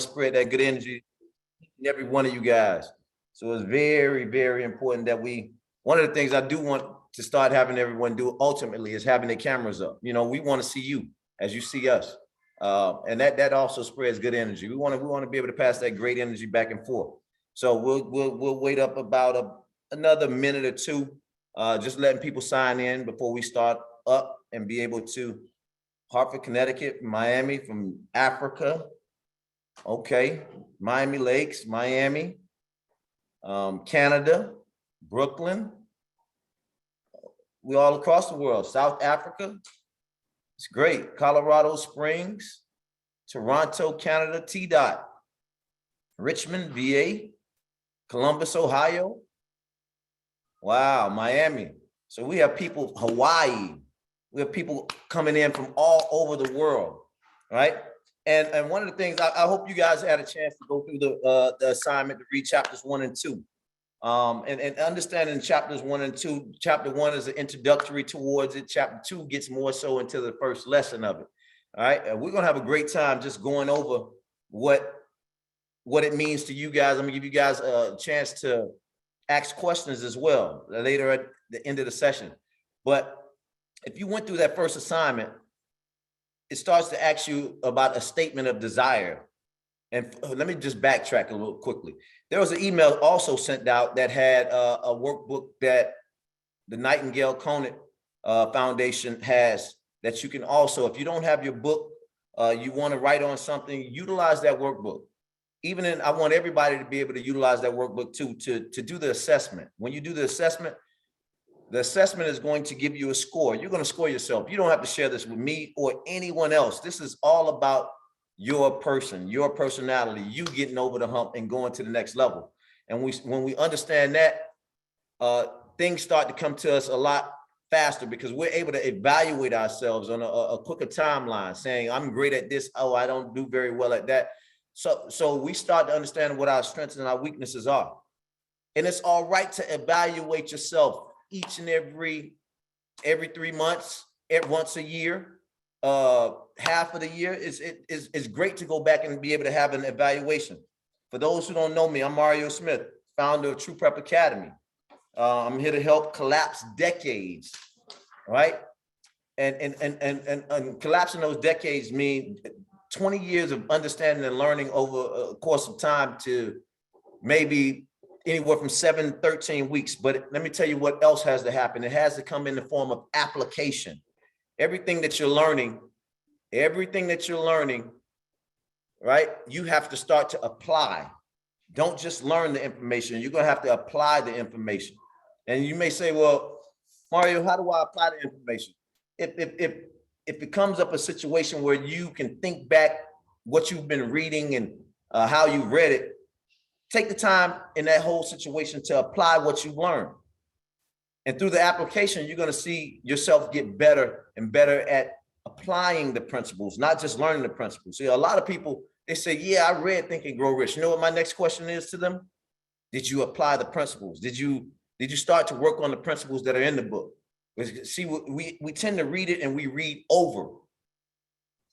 spread that good energy in every one of you guys. So it's very, very important that one of the things I do want to start having everyone do ultimately is having their cameras up. You know, we want to see you as you see us. And that also spreads good energy. We want to be able to pass that great energy back and forth. So we'll wait up about another minute or two, just letting people sign in before we start up and be able to. Hartford, Connecticut, Miami, from Africa. Okay, Miami Lakes, Miami, Canada, Brooklyn. We're all across the world. South Africa, it's great. Colorado Springs, Toronto, Canada, T-Dot, Richmond, VA, Columbus, Ohio. Wow, Miami. So we have people, Hawaii. We have people coming in from all over the world, right? And one of the things, I hope you guys had a chance to go through the assignment to read chapters 1 and 2. And understanding chapters 1 and 2, chapter 1 is an introductory towards it. Chapter 2 gets more so into the first lesson of it. All right, and we're gonna have a great time just going over what it means to you guys. I'm gonna give you guys a chance to ask questions as well later at the end of the session. But if you went through that first assignment, it starts to ask you about a statement of desire. And let me just backtrack a little quickly. There was an email also sent out that had a workbook that the Nightingale Conant Foundation has that you can also, if you don't have your book, you want to write on something, utilize that workbook. I want everybody to be able to utilize that workbook too, to do the assessment. When you do the assessment is going to give you a score. You're going to score yourself. You don't have to share this with me or anyone else. This is all about your person, your personality, you getting over the hump and going to the next level. And when we understand that, things start to come to us a lot faster because we're able to evaluate ourselves on a quicker timeline, saying, I'm great at this. Oh, I don't do very well at that. So we start to understand what our strengths and our weaknesses are. And it's all right to evaluate yourself each and every 3 months, once a year, half of the year. It's great to go back and be able to have an evaluation. For those who don't know me, I'm Mario Smith, founder of Tru Prep Academy. I'm here to help collapse decades, right? And collapsing those decades mean 20 years of understanding and learning over a course of time to maybe anywhere from 7-13 weeks. But let me tell you what else has to happen. It has to come in the form of application. Everything that you're learning, right? You have to start to apply. Don't just learn the information. You're going to have to apply the information. And you may say, well, Mario, how do I apply the information? If it comes up a situation where you can think back what you've been reading and how you read it, take the time in that whole situation to apply what you've learned. And through the application, you're going to see yourself get better and better at applying the principles, not just learning the principles. See, a lot of people, they say, yeah, I read Think and Grow Rich. You know what my next question is to them? Did you apply the principles? Did you start to work on the principles that are in the book? See, we tend to read it and we read over.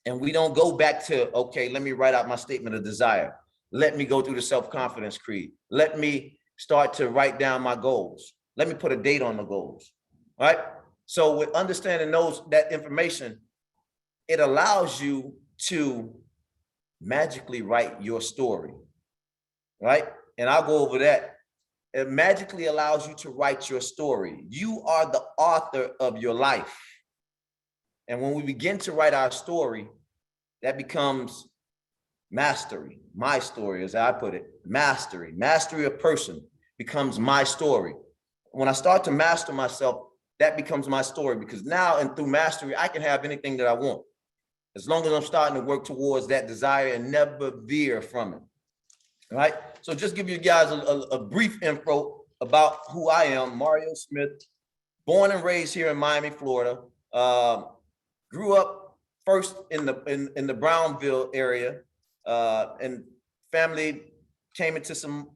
And we don't go back to, okay, let me write out my statement of desire. Let me go through the self-confidence creed. Let me start to write down my goals. Let me put a date on the goals, right? So with understanding that information, it allows you to magically write your story, right? And I'll go over that. It magically allows you to write your story. You are the author of your life. And when we begin to write our story, that becomes mastery. My story, as I put it, mastery. Mastery of person becomes my story. When I start to master myself, that becomes my story, because now and through mastery, I can have anything that I want, as long as I'm starting to work towards that desire and never veer from it. All right. So just give you guys a brief info about who I am. Mario Smith, born and raised here in Miami, Florida. Grew up first in the Brownville area, and family came into some.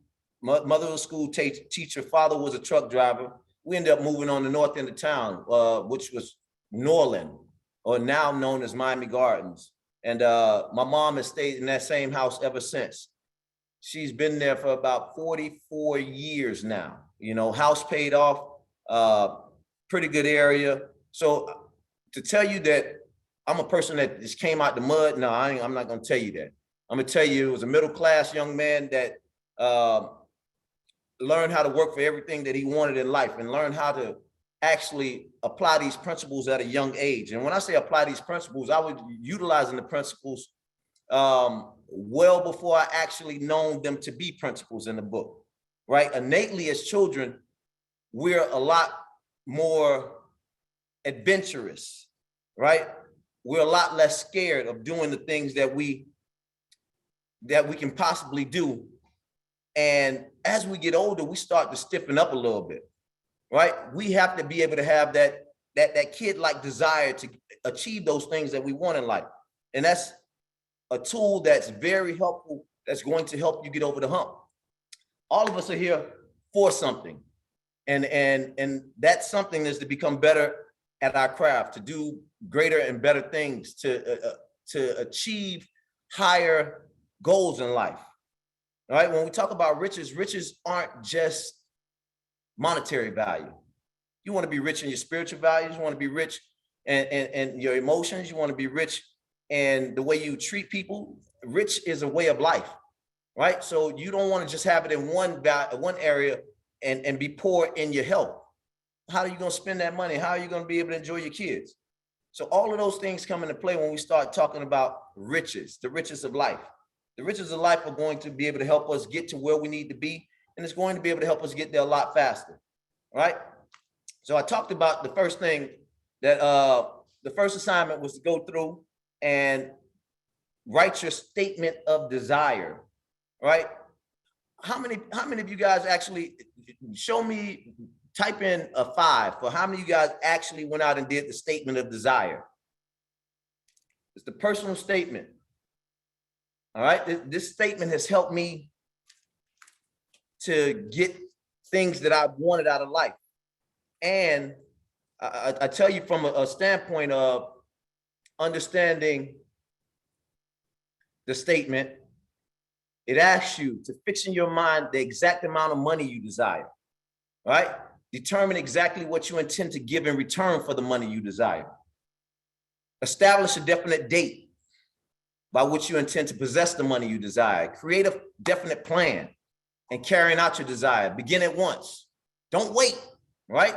Mother was a school teacher. Father was a truck driver. We ended up moving on the north end of town, which was Norland, or now known as Miami Gardens. And my mom has stayed in that same house ever since. She's been there for about 44 years now. You know, house paid off, pretty good area. So to tell you that I'm a person that just came out the mud, no, I'm not gonna tell you that. I'm gonna tell you it was a middle-class young man that learned how to work for everything that he wanted in life and learned how to actually apply these principles at a young age. And when I say apply these principles, I was utilizing the principles well before I actually known them to be principles in the book, right? Innately as children, we're a lot more adventurous, right? We're a lot less scared of doing the things that we can possibly do. And as we get older, we start to stiffen up a little bit, right? We have to be able to have that kid-like desire to achieve those things that we want in life. And that's a tool that's very helpful, that's going to help you get over the hump. All of us are here for something. And that something is to become better at our craft, to do greater and better things, to achieve higher goals in life. All right, when we talk about riches, riches aren't just monetary value. You want to be rich in your spiritual values, you want to be rich in your emotions, you want to be rich in the way you treat people. Rich is a way of life, right? So you don't want to just have it in one area and be poor in your health. How are you going to spend that money? How are you going to be able to enjoy your kids? So all of those things come into play when we start talking about riches, the riches of life. The riches of life are going to be able to help us get to where we need to be, and it's going to be able to help us get there a lot faster, right? So I talked about the first thing that the first assignment was to go through and write your statement of desire, right? How many of you guys actually show me, type in a 5 for how many of you guys actually went out and did the statement of desire? It's the personal statement. All right, this statement has helped me to get things that I wanted out of life. And I tell you from a standpoint of understanding the statement, it asks you to fix in your mind the exact amount of money you desire, right? Determine exactly what you intend to give in return for the money you desire. Establish a definite date by which you intend to possess the money you desire. Create a definite plan and carrying out your desire. Begin at once. Don't wait, right?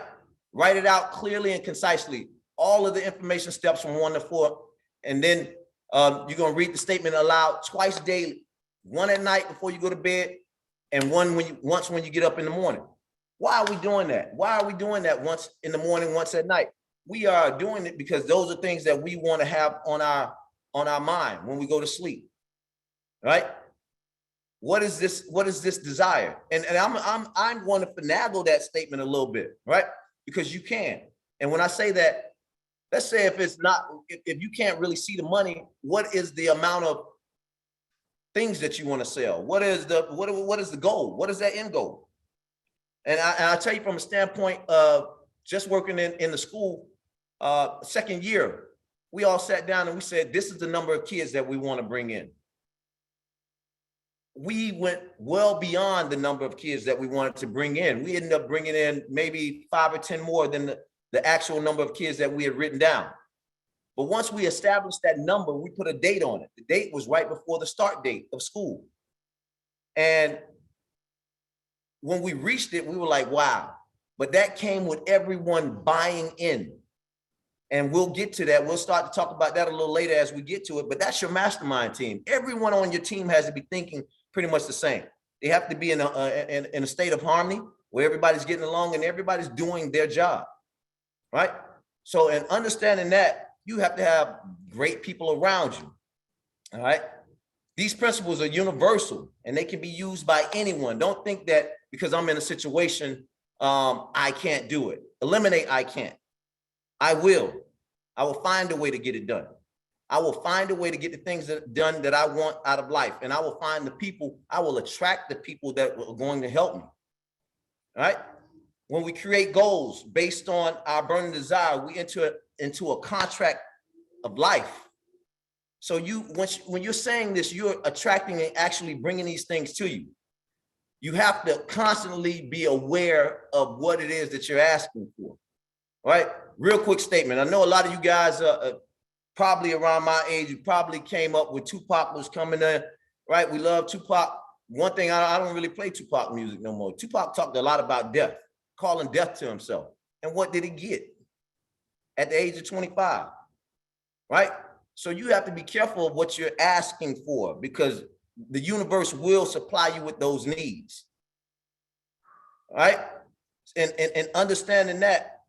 Write it out clearly and concisely. All of the information steps from 1 to 4. And then you're going to read the statement aloud twice daily. One at night before you go to bed, and once when you get up in the morning. Why are we doing that? Why are we doing that once in the morning, once at night? We are doing it because those are things that we want to have on our mind when we go to sleep, right? What is this desire? And I'm going to finagle that statement a little bit, right? Because you can. And when I say that, let's say if you can't really see the money, what is the amount of things that you want to sell? What is the goal? What is that end goal? And I tell you from a standpoint of just working in the school, second year, we all sat down and we said, this is the number of kids that we want to bring in. We went well beyond the number of kids that we wanted to bring in. We ended up bringing in maybe 5 or 10 more than the actual number of kids that we had written down. But once we established that number, we put a date on it. The date was right before the start date of school. And when we reached it, we were like, wow. But that came with everyone buying in. And we'll get to that. We'll start to talk about that a little later as we get to it. But that's your mastermind team. Everyone on your team has to be thinking pretty much the same. They have to be in a state of harmony where everybody's getting along and everybody's doing their job, right? So in understanding that, you have to have great people around you, all right? These principles are universal and they can be used by anyone. Don't think that because I'm in a situation, I can't do it. Eliminate I can't. I will find a way to get it done. I will find a way to get the things done that I want out of life. And I will find the people, I will attract the people that are going to help me. All right. When we create goals based on our burning desire, we enter into a contract of life. So when you're saying this, you're attracting and actually bringing these things to you. You have to constantly be aware of what it is that you're asking for, right? Real quick statement. I know a lot of you guys are probably around my age. You probably came up with Tupac was coming in, right? We love Tupac. One thing, I don't really play Tupac music no more. Tupac talked a lot about death, calling death to himself. And what did he get at the age of 25, right? So you have to be careful of what you're asking for, because the universe will supply you with those needs, right? And understanding that,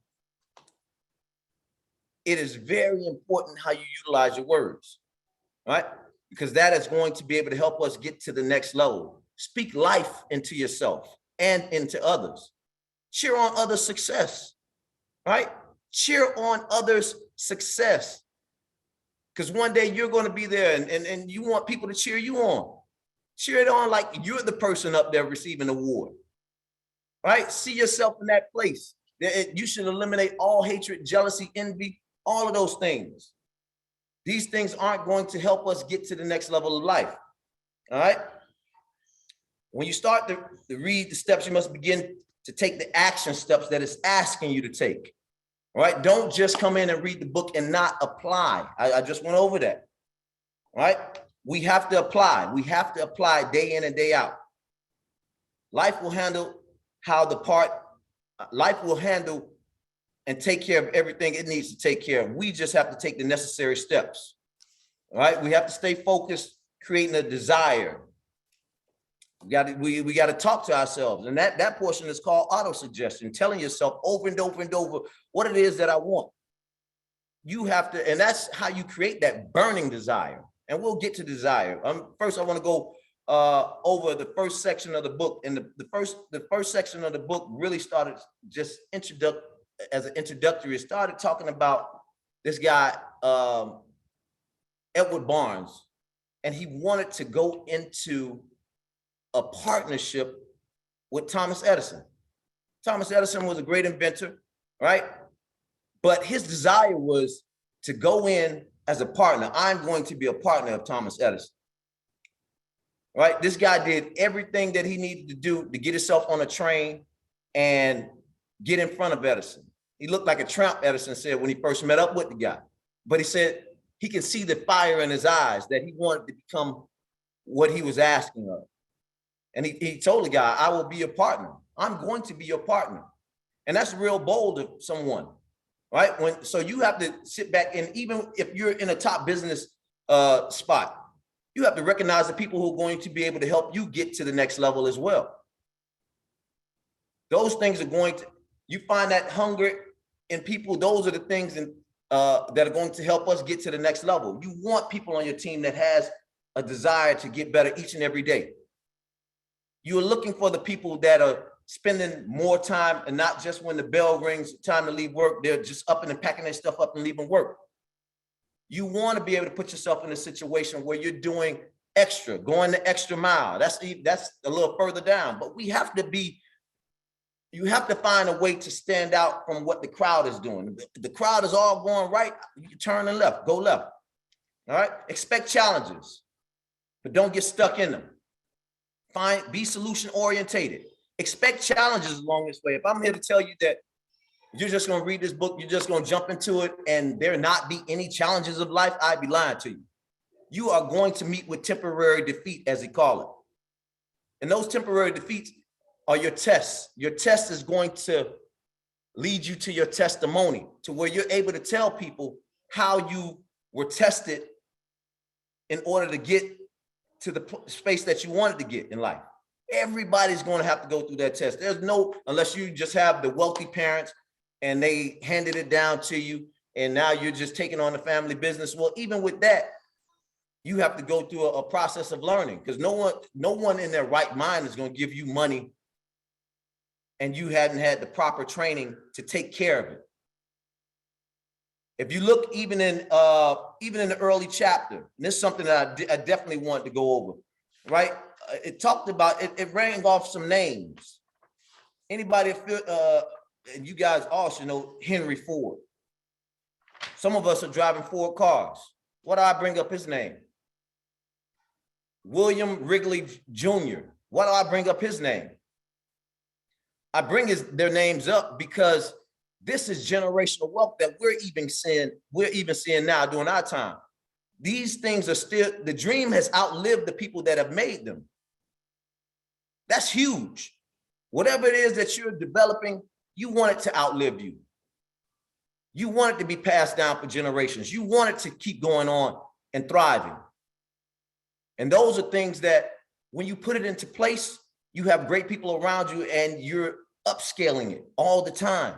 it is very important how you utilize your words, right? Because that is going to be able to help us get to the next level. Speak life into yourself and into others. Cheer on others' success, right? Cheer on others' success. Because one day you're going to be there and you want people to cheer you on. Cheer it on like you're the person up there receiving the award, right? See yourself in that place. You should eliminate all hatred, jealousy, envy, all of those things. These things aren't going to help us get to the next level of life, all right? When you start to read the steps, you must begin to take the action steps that it's asking you to take, all right? Don't just come in and read the book and not apply. I just went over that, all right? We have to apply. We have to apply day in and day out. Life will handle life will handle and take care of everything it needs to take care of. We just have to take the necessary steps. All right. We have to stay focused, creating a desire. We got to talk to ourselves. And that portion is called auto-suggestion, telling yourself over and over and over what it is that I want. You have to, and that's how you create that burning desire. And we'll get to desire. First, I want to go over the first section of the book. And the first section of the book really started just as an introductory. It started talking about this guy, Edward Barnes, and he wanted to go into a partnership with Thomas Edison. Thomas Edison was a great inventor, right? But his desire was to go in as a partner. I'm going to be a partner of Thomas Edison, right? This guy did everything that he needed to do to get himself on a train and get in front of Edison. He looked like a tramp, Edison said when he first met up with the guy. But he said he could see the fire in his eyes that he wanted to become what he was asking of. And he told the guy, I will be your partner. I'm going to be your partner. And that's real bold of someone, right? So you have to sit back, and even if you're in a top business spot, you have to recognize the people who are going to be able to help you get to the next level as well. Those things are you find that hunger in people, those are the things that are going to help us get to the next level. You want people on your team that has a desire to get better each and every day. You're looking for the people that are spending more time, and not just when the bell rings, time to leave work, they're just up and packing their stuff up and leaving work. You want to be able to put yourself in a situation where you're doing extra, going the extra mile. That's a little further down, but you have to find a way to stand out from what the crowd is doing. The crowd is all going right, you turn and left, go left. All right, expect challenges, but don't get stuck in them. Be solution orientated. Expect challenges along this way. If I'm here to tell you that you're just going to read this book, you're just going to jump into it, and there not be any challenges of life, I'd be lying to you. You are going to meet with temporary defeat, as they call it. And those temporary defeats are your tests. Your test is going to lead you to your testimony, to where you're able to tell people how you were tested in order to get to the space that you wanted to get in life. Everybody's going to have to go through that test. Unless you just have the wealthy parents and they handed it down to you, and now you're just taking on the family business. Well, even with that, you have to go through a process of learning, because no one in their right mind is going to give you money and you hadn't had the proper training to take care of it. If you look even in the early chapter, and this is something that I definitely wanted to go over, right? It talked about, it rang off some names. Anybody, and you guys all should know Henry Ford. Some of us are driving Ford cars. What do I bring up his name? William Wrigley Jr. Why do I bring up his name? I bring their names up because this is generational wealth that we're even seeing now during our time. These things are still, the dream has outlived the people that have made them. That's huge. Whatever it is that you're developing, you want it to outlive you. You want it to be passed down for generations. You want it to keep going on and thriving. And those are things that when you put it into place, you have great people around you and you're upscaling it all the time,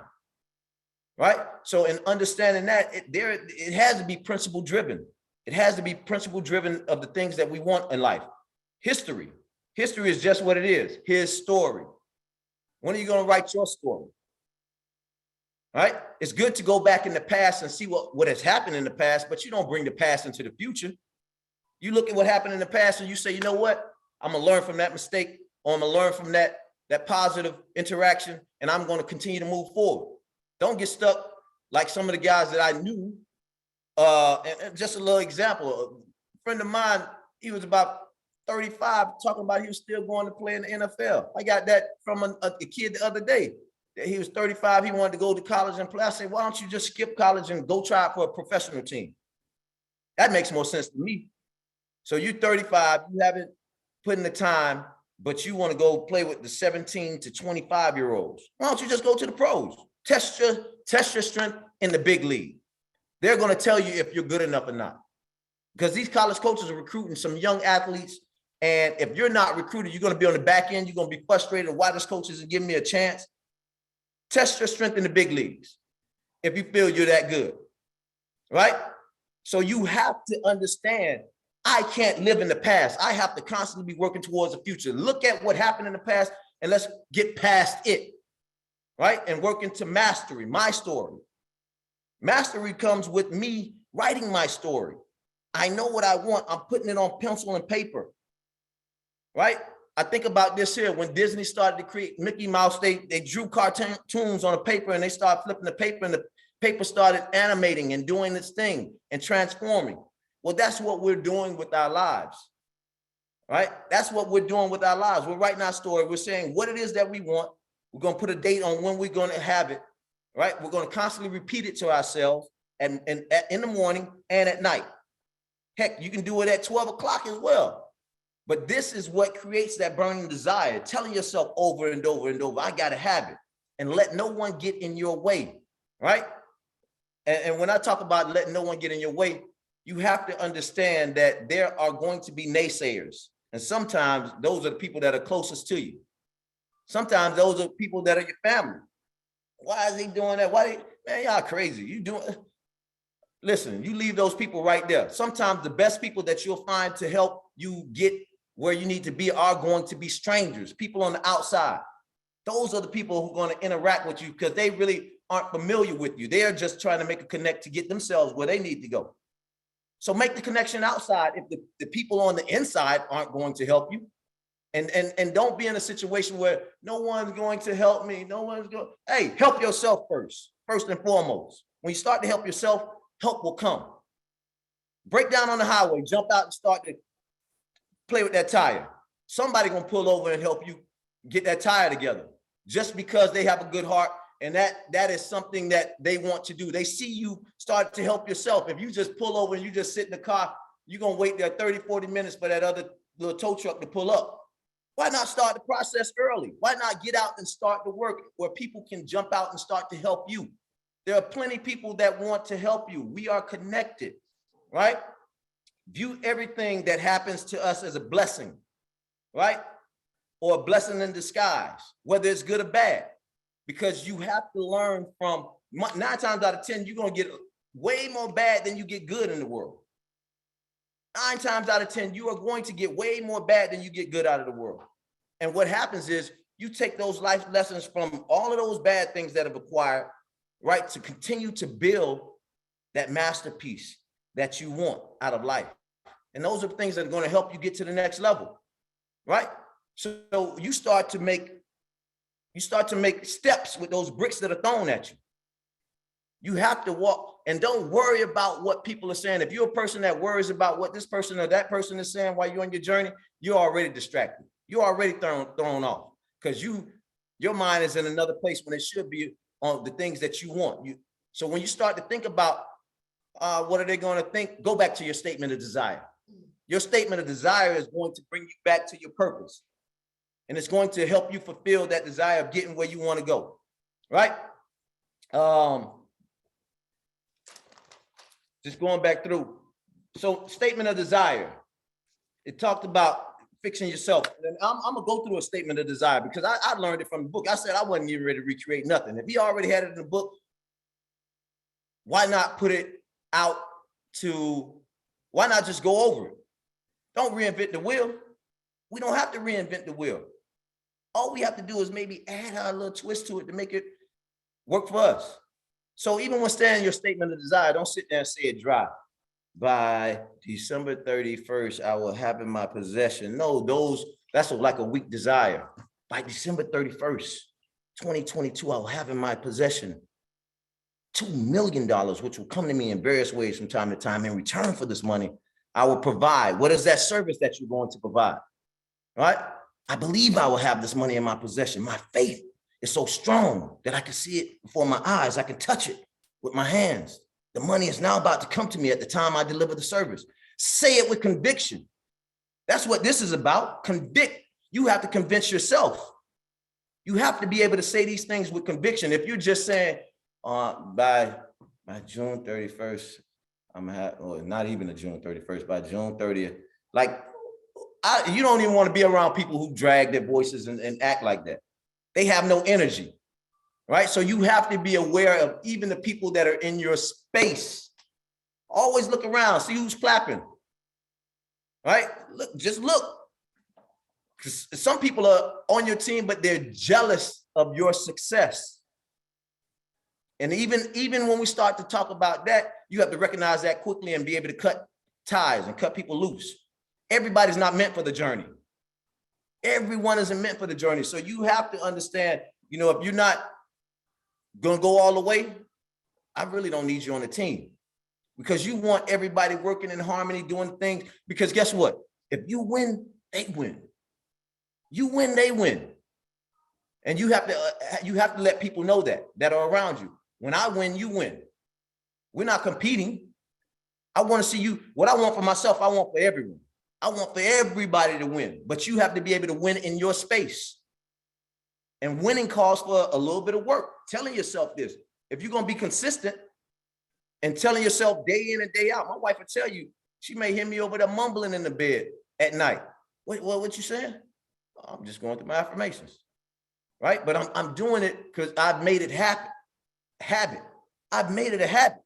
right? So in understanding that, it has to be principle driven. It has to be principle driven of the things that we want in life. History is just what it is, his story. When are you going to write your story? Right? It's good to go back in the past and see what has happened in the past, but you don't bring the past into the future. You look at what happened in the past and you say, you know what? I'm going to learn from that mistake, or I'm going to learn from that positive interaction, and I'm going to continue to move forward. Don't get stuck like some of the guys that I knew. And just a little example, a friend of mine, he was about 35, talking about he was still going to play in the NFL. I got that from a kid the other day. He was 35, he wanted to go to college and play. I said, why don't you just skip college and go try for a professional team? That makes more sense to me. So you're 35, you haven't put in the time, but you want to go play with the 17 to 25-year-olds. Why don't you just go to the pros? Test your strength in the big league. They're going to tell you if you're good enough or not. Because these college coaches are recruiting some young athletes, and if you're not recruited, you're going to be on the back end. You're going to be frustrated. Why this coach isn't giving me a chance? Test your strength in the big leagues if you feel you're that good, right? So you have to understand, I can't live in the past. I have to constantly be working towards the future. Look at what happened in the past and let's get past it, right? And work into mastery, my story. Mastery comes with me writing my story. I know what I want. I'm putting it on pencil and paper, right? I think about this here. When Disney started to create Mickey Mouse, they drew cartoons on a paper and they started flipping the paper, and the paper started animating and doing its thing and transforming. Well, that's what we're doing with our lives, right? That's what we're doing with our lives. We're writing our story. We're saying what it is that we want. We're going to put a date on when we're going to have it, right? We're going to constantly repeat it to ourselves and in the morning and at night. Heck, you can do it at 12 o'clock as well. But this is what creates that burning desire, telling yourself over and over and over, I got to have it, and let no one get in your way, right? And when I talk about letting no one get in your way, you have to understand that there are going to be naysayers. And sometimes those are the people that are closest to you. Sometimes those are people that are your family. Why is he doing that? Man, y'all crazy. Listen, you leave those people right there. Sometimes the best people that you'll find to help you get where you need to be are going to be strangers, people on the outside. Those are the people who are going to interact with you because they really aren't familiar with you. They're just trying to make a connect to get themselves where they need to go. So make the connection outside if the people on the inside aren't going to help you. And don't be in a situation where no one's going to help me. Hey, help yourself first and foremost. When you start to help yourself, help will come. Break down on the highway, jump out and start to play with that tire. Somebody gonna pull over and help you get that tire together just because they have a good heart, and that is something that they want to do. They see you start to help yourself. If you just pull over and you just sit in the car, you're gonna wait there 30, 40 minutes for that other little tow truck to pull up. Why not start the process early? Why not get out and start the work where people can jump out and start to help you? There are plenty of people that want to help you. We are connected, right? View everything that happens to us as a blessing, right? Or a blessing in disguise, whether it's good or bad, because you have to learn from 9 times out of 10, you're going to get way more bad than you get good in the world. 9 times out of 10, you are going to get way more bad than you get good out of the world. And what happens is you take those life lessons from all of those bad things that have acquired, right, to continue to build that masterpiece that you want out of life. And those are the things that are going to help you get to the next level, right? So you start to make steps with those bricks that are thrown at you. You have to walk, and don't worry about what people are saying. If you're a person that worries about what this person or that person is saying while you're on your journey, you're already distracted. You're already thrown off, because your mind is in another place when it should be on the things that you want. So when you start to think about what are they going to think, go back to your statement of desire. Your statement of desire is going to bring you back to your purpose, and it's going to help you fulfill that desire of getting where you want to go, right? Just going back through. So statement of desire, it talked about fixing yourself. And I'm gonna go through a statement of desire because I learned it from the book. I said I wasn't even ready to recreate nothing. If he already had it in the book, why not put it out why not just go over it? Don't reinvent the wheel. We don't have to reinvent the wheel. All we have to do is maybe add a little twist to it to make it work for us. So even when saying your statement of desire, don't sit there and say it dry. By December 31st, I will have in my possession. No, that's like a weak desire. By December 31st, 2022, I will have in my possession $2 million, which will come to me in various ways from time to time. In return for this money, I will provide. What is that service that you're going to provide? Right? I believe I will have this money in my possession. My faith is so strong that I can see it before my eyes. I can touch it with my hands. The money is now about to come to me at the time I deliver the service. Say it with conviction. That's what this is about. Convict. You have to convince yourself. You have to be able to say these things with conviction. If you're just saying, by June 31st, I'm gonna have, or not even the June 31st, by June 30th, like, you don't even want to be around people who drag their voices and act like that. They have no energy, right? So you have to be aware of even the people that are in your space. Always look around, see who's clapping, right? Look, just look. Because some people are on your team, but they're jealous of your success. And even when we start to talk about that, you have to recognize that quickly and be able to cut ties and cut people loose. Everybody's not meant for the journey. Everyone isn't meant for the journey. So you have to understand, if you're not going to go all the way, I really don't need you on the team, because you want everybody working in harmony, doing things, because guess what? If you win, they win. You win, they win. And you have to let people know that are around you. When I win, you win. We're not competing. I want to see you. What I want for myself, I want for everyone. I want for everybody to win, but you have to be able to win in your space. And winning calls for a little bit of work. Telling yourself this, if you're going to be consistent and telling yourself day in and day out, my wife will tell you, she may hear me over there mumbling in the bed at night. What you saying? I'm just going through my affirmations, right? But I'm doing it because I've made it habit. I've made it a habit.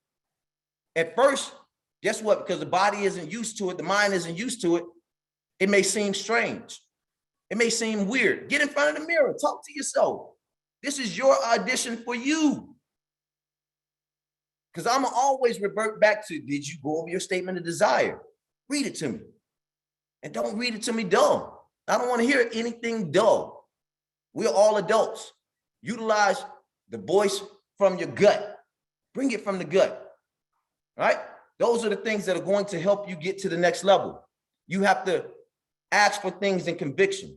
At first, guess what? Because the body isn't used to it, the mind isn't used to it, it may seem strange. It may seem weird. Get in front of the mirror, talk to yourself. This is your audition for you. Because I'm always revert back to, did you go over your statement of desire? Read it to me. And don't read it to me dull. I don't want to hear anything dull. We're all adults. Utilize the voice from your gut. Bring it from the gut, right? Those are the things that are going to help you get to the next level. You have to ask for things in conviction,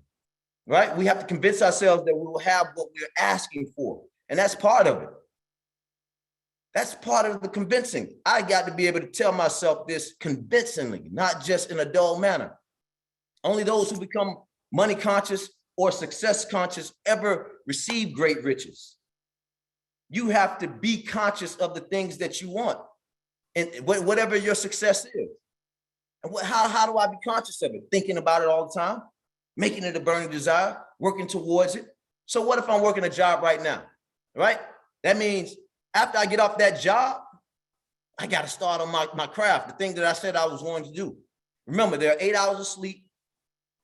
right? We have to convince ourselves that we will have what we're asking for. And that's part of it. That's part of the convincing. I got to be able to tell myself this convincingly, not just in a dull manner. Only those who become money conscious or success conscious ever receive great riches. You have to be conscious of the things that you want, and whatever your success is. And how do I be conscious of it? Thinking about it all the time, making it a burning desire, working towards it. So what if I'm working a job right now, right? That means after I get off that job, I got to start on my craft, the thing that I said I was going to do. Remember, there are 8 hours of sleep,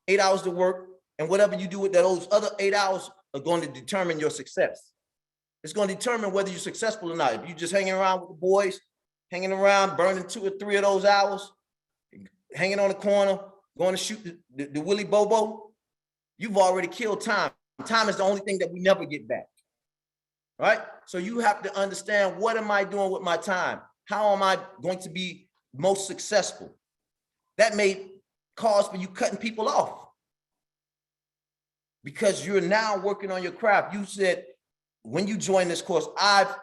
8 hours to work, and whatever you do with those other 8 hours are going to determine your success. It's going to determine whether you're successful or not. If you're just hanging around with the boys, hanging around, burning 2 or 3 of those hours, hanging on the corner, going to shoot the Willy Bobo, you've already killed time. Time is the only thing that we never get back. right? So you have to understand, what am I doing with my time? How am I going to be most successful? That may cause for you cutting people off because you're now working on your craft. You said, when you join this course, I've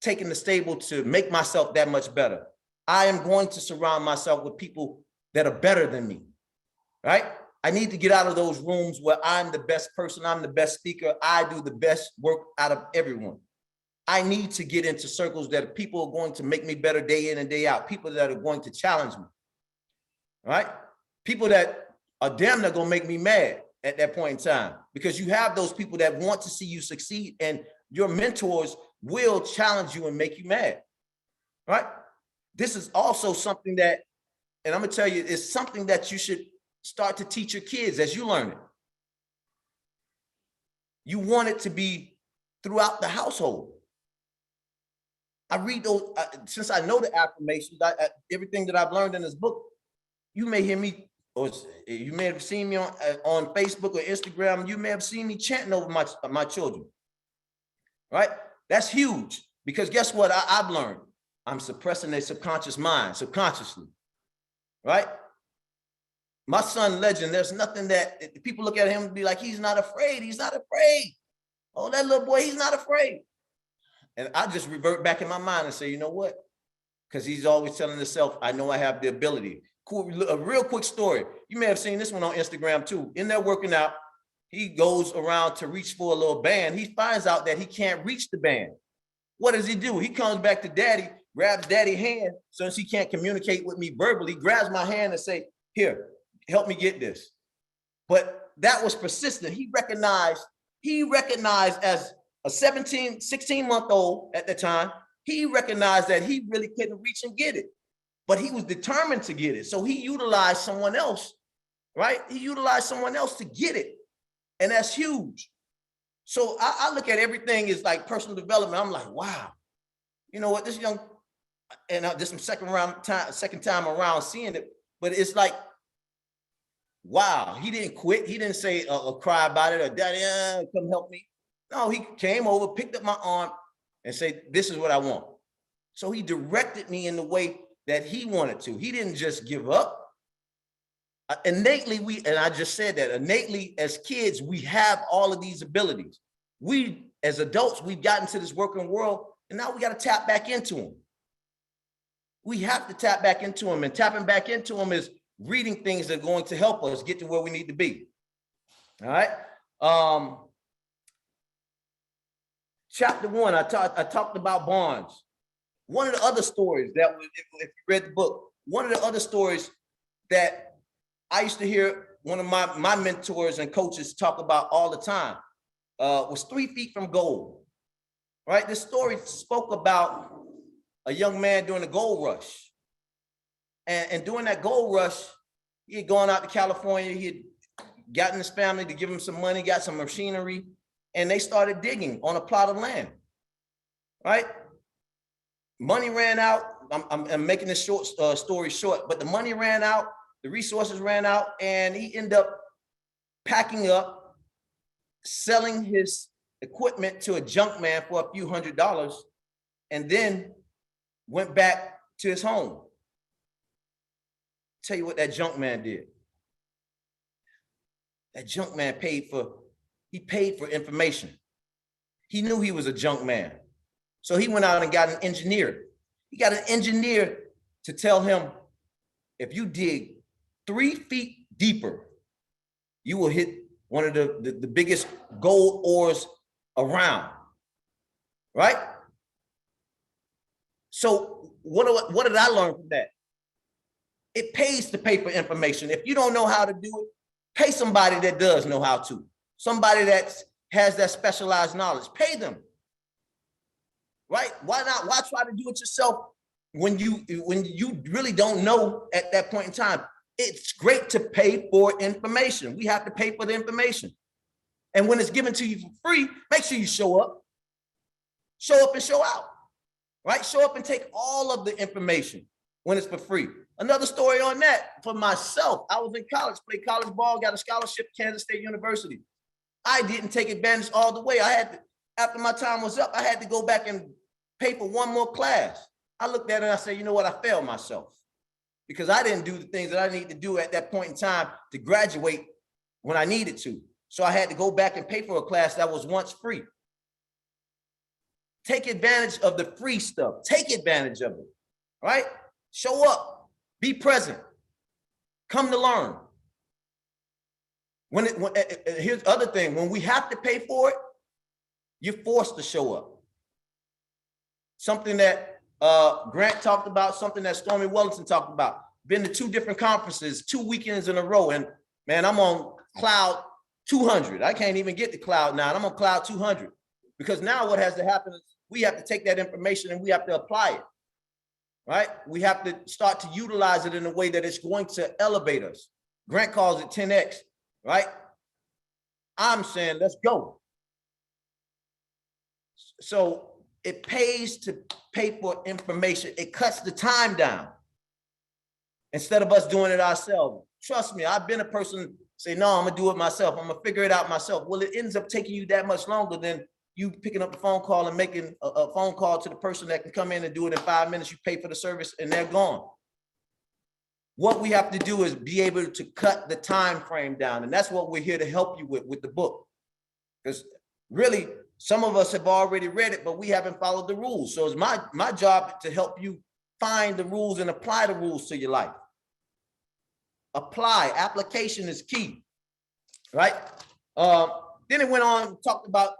taken the stable to make myself that much better. I am going to surround myself with people that are better than me, right? I need to get out of those rooms where I'm the best person, I'm the best speaker, I do the best work out of everyone. I need to get into circles that people are going to make me better day in and day out, people that are going to challenge me, right? People that are damn near gonna make me mad at that point in time, because you have those people that want to see you succeed, and your mentors will challenge you and make you mad, right? This is also something that, and I'm gonna tell you, it's something that you should start to teach your kids as you learn it. You want it to be throughout the household. I read those, since I know the affirmations, everything that I've learned in this book, you may hear me, or you may have seen me on Facebook or Instagram, you may have seen me chanting over my children, right? That's huge, because guess what I've learned? I'm suppressing their subconscious mind, subconsciously, right? My son, Legend, there's nothing that people look at him and be like, he's not afraid, he's not afraid. Oh, that little boy, he's not afraid. And I just revert back in my mind and say, you know what? Because he's always telling himself, I know I have the ability. Cool, a real quick story. You may have seen this one on Instagram too. In there working out, he goes around to reach for a little band. He finds out that he can't reach the band. What does he do? He comes back to daddy, grabs daddy's hand, since he can't communicate with me verbally, grabs my hand and say, here, help me get this. But that was persistent. He recognized as a 16-month-old at the time, he recognized that he really couldn't reach and get it, but he was determined to get it. So he utilized someone else, right? He utilized someone else to get it. And that's huge. So I look at everything as like personal development. I'm like, wow, you know what, this young, and this is second time around seeing it, but it's like, wow, he didn't quit. He didn't say or cry about it or daddy, come help me. No, he came over, picked up my arm and said, this is what I want. So he directed me in the way that he wanted to. He didn't just give up. Innately, and I just said that, innately as kids, we have all of these abilities. We, as adults, we've gotten to this working world, and now we got to tap back into them. We have to tap back into them, and tapping back into them is reading things that are going to help us get to where we need to be. All right. Chapter 1, I talked about bonds. One of the other stories that, if you read the book, one of the other stories that I used to hear one of my mentors and coaches talk about all the time was 3 feet from gold, right? This story spoke about a young man during the gold rush. And during that gold rush, he had gone out to California. He had gotten his family to give him some money, got some machinery, and they started digging on a plot of land, right? Money ran out. I'm making this short story short, but the money ran out, the resources ran out, and he ended up packing up, selling his equipment to a junk man for a few $100s, and then went back to his home. Tell you what that junk man did. That junk man paid for information. He knew he was a junk man. So he went out and got an engineer. He got an engineer to tell him, if you dig 3 feet deeper, you will hit one of the biggest gold ores around, right? So what did I learn from that? It pays to pay for information. If you don't know how to do it, pay somebody that does know how to. Somebody that has that specialized knowledge. Pay them, right? Why not? Why try to do it yourself when you really don't know at that point in time? It's great to pay for information. We have to pay for the information. And when it's given to you for free, make sure you show up. Show up and show out, right? Show up and take all of the information when it's for free. Another story on that for myself. I was in college, played college ball, got a scholarship at Kansas State University. I didn't take advantage all the way. I had After my time was up, I had to go back and pay for one more class. I looked at it and I said, you know what? I failed myself because I didn't do the things that I need to do at that point in time to graduate when I needed to. So I had to go back and pay for a class that was once free. Take advantage of the free stuff. Take advantage of it, right? Show up, be present, come to learn. Here's the other thing, when we have to pay for it, you're forced to show up. Something that Grant talked about, something that Stormy Wellington talked about. Been to 2 different conferences, 2 weekends in a row, and man, I'm on cloud 200. I can't even get to cloud 9. I'm on cloud 200 because now what has to happen is we have to take that information and we have to apply it, right? We have to start to utilize it in a way that it's going to elevate us. Grant calls it 10X, right? I'm saying, let's go. So it pays to pay for information. It cuts the time down instead of us doing it ourselves. Trust me, I've been a person say, no, I'm gonna do it myself. I'm gonna figure it out myself. Well, it ends up taking you that much longer than you picking up the phone call and making a phone call to the person that can come in and do it in 5 minutes. You pay for the service and they're gone. What we have to do is be able to cut the time frame down. And that's what we're here to help you with the book. Because really, some of us have already read it, but we haven't followed the rules. So it's my job to help you find the rules and apply the rules to your life. Apply. Application is key, right? Then it went on, talked about,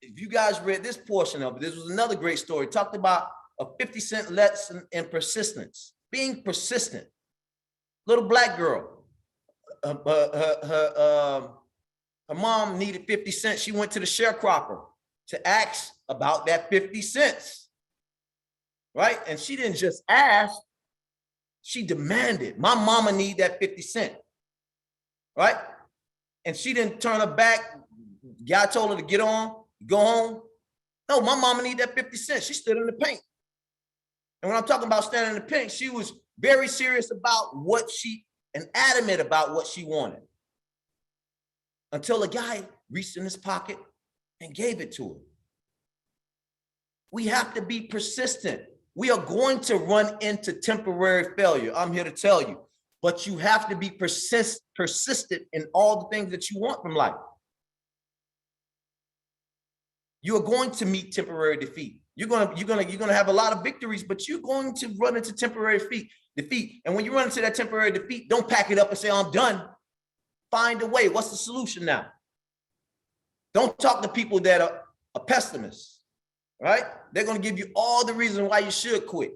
if you guys read this portion of it, this was another great story. Talked about a 50-cent lesson in persistence, being persistent. Little black girl, her mom needed 50 cents. She went to the sharecropper to ask about that 50 cents, right? And she didn't just ask, she demanded, my mama need that 50 cents, right? And she didn't turn her back. God told her to get on, go home. No, my mama need that 50 cents. She stood in the paint. And when I'm talking about standing in the paint, she was very serious about and adamant about what she wanted. Until a guy reached in his pocket and gave it to her. We have to be persistent. We are going to run into temporary failure. I'm here to tell you, but you have to be persistent in all the things that you want from life. You are going to meet temporary defeat. You're gonna have a lot of victories, but you're going to run into temporary defeat. And when you run into that temporary defeat, don't pack it up and say, I'm done. Find a way. What's the solution now? Don't talk to people that are pessimists, right? They're going to give you all the reasons why you should quit.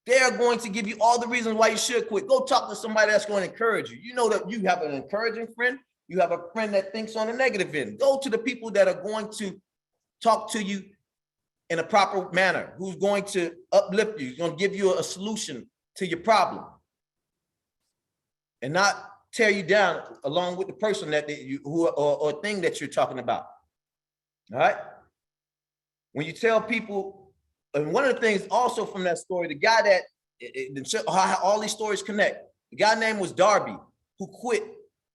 They're going to give you all the reasons why you should quit. Go talk to somebody that's going to encourage you. You know that you have an encouraging friend. You have a friend that thinks on a negative end. Go to the people that are going to talk to you in a proper manner, who's going to uplift you, who's going to give you a solution to your problem. And not tear you down along with the person that or thing that you're talking about. All right. When you tell people, and one of the things also from that story, the guy that how all these stories connect, the guy name was Darby, who quit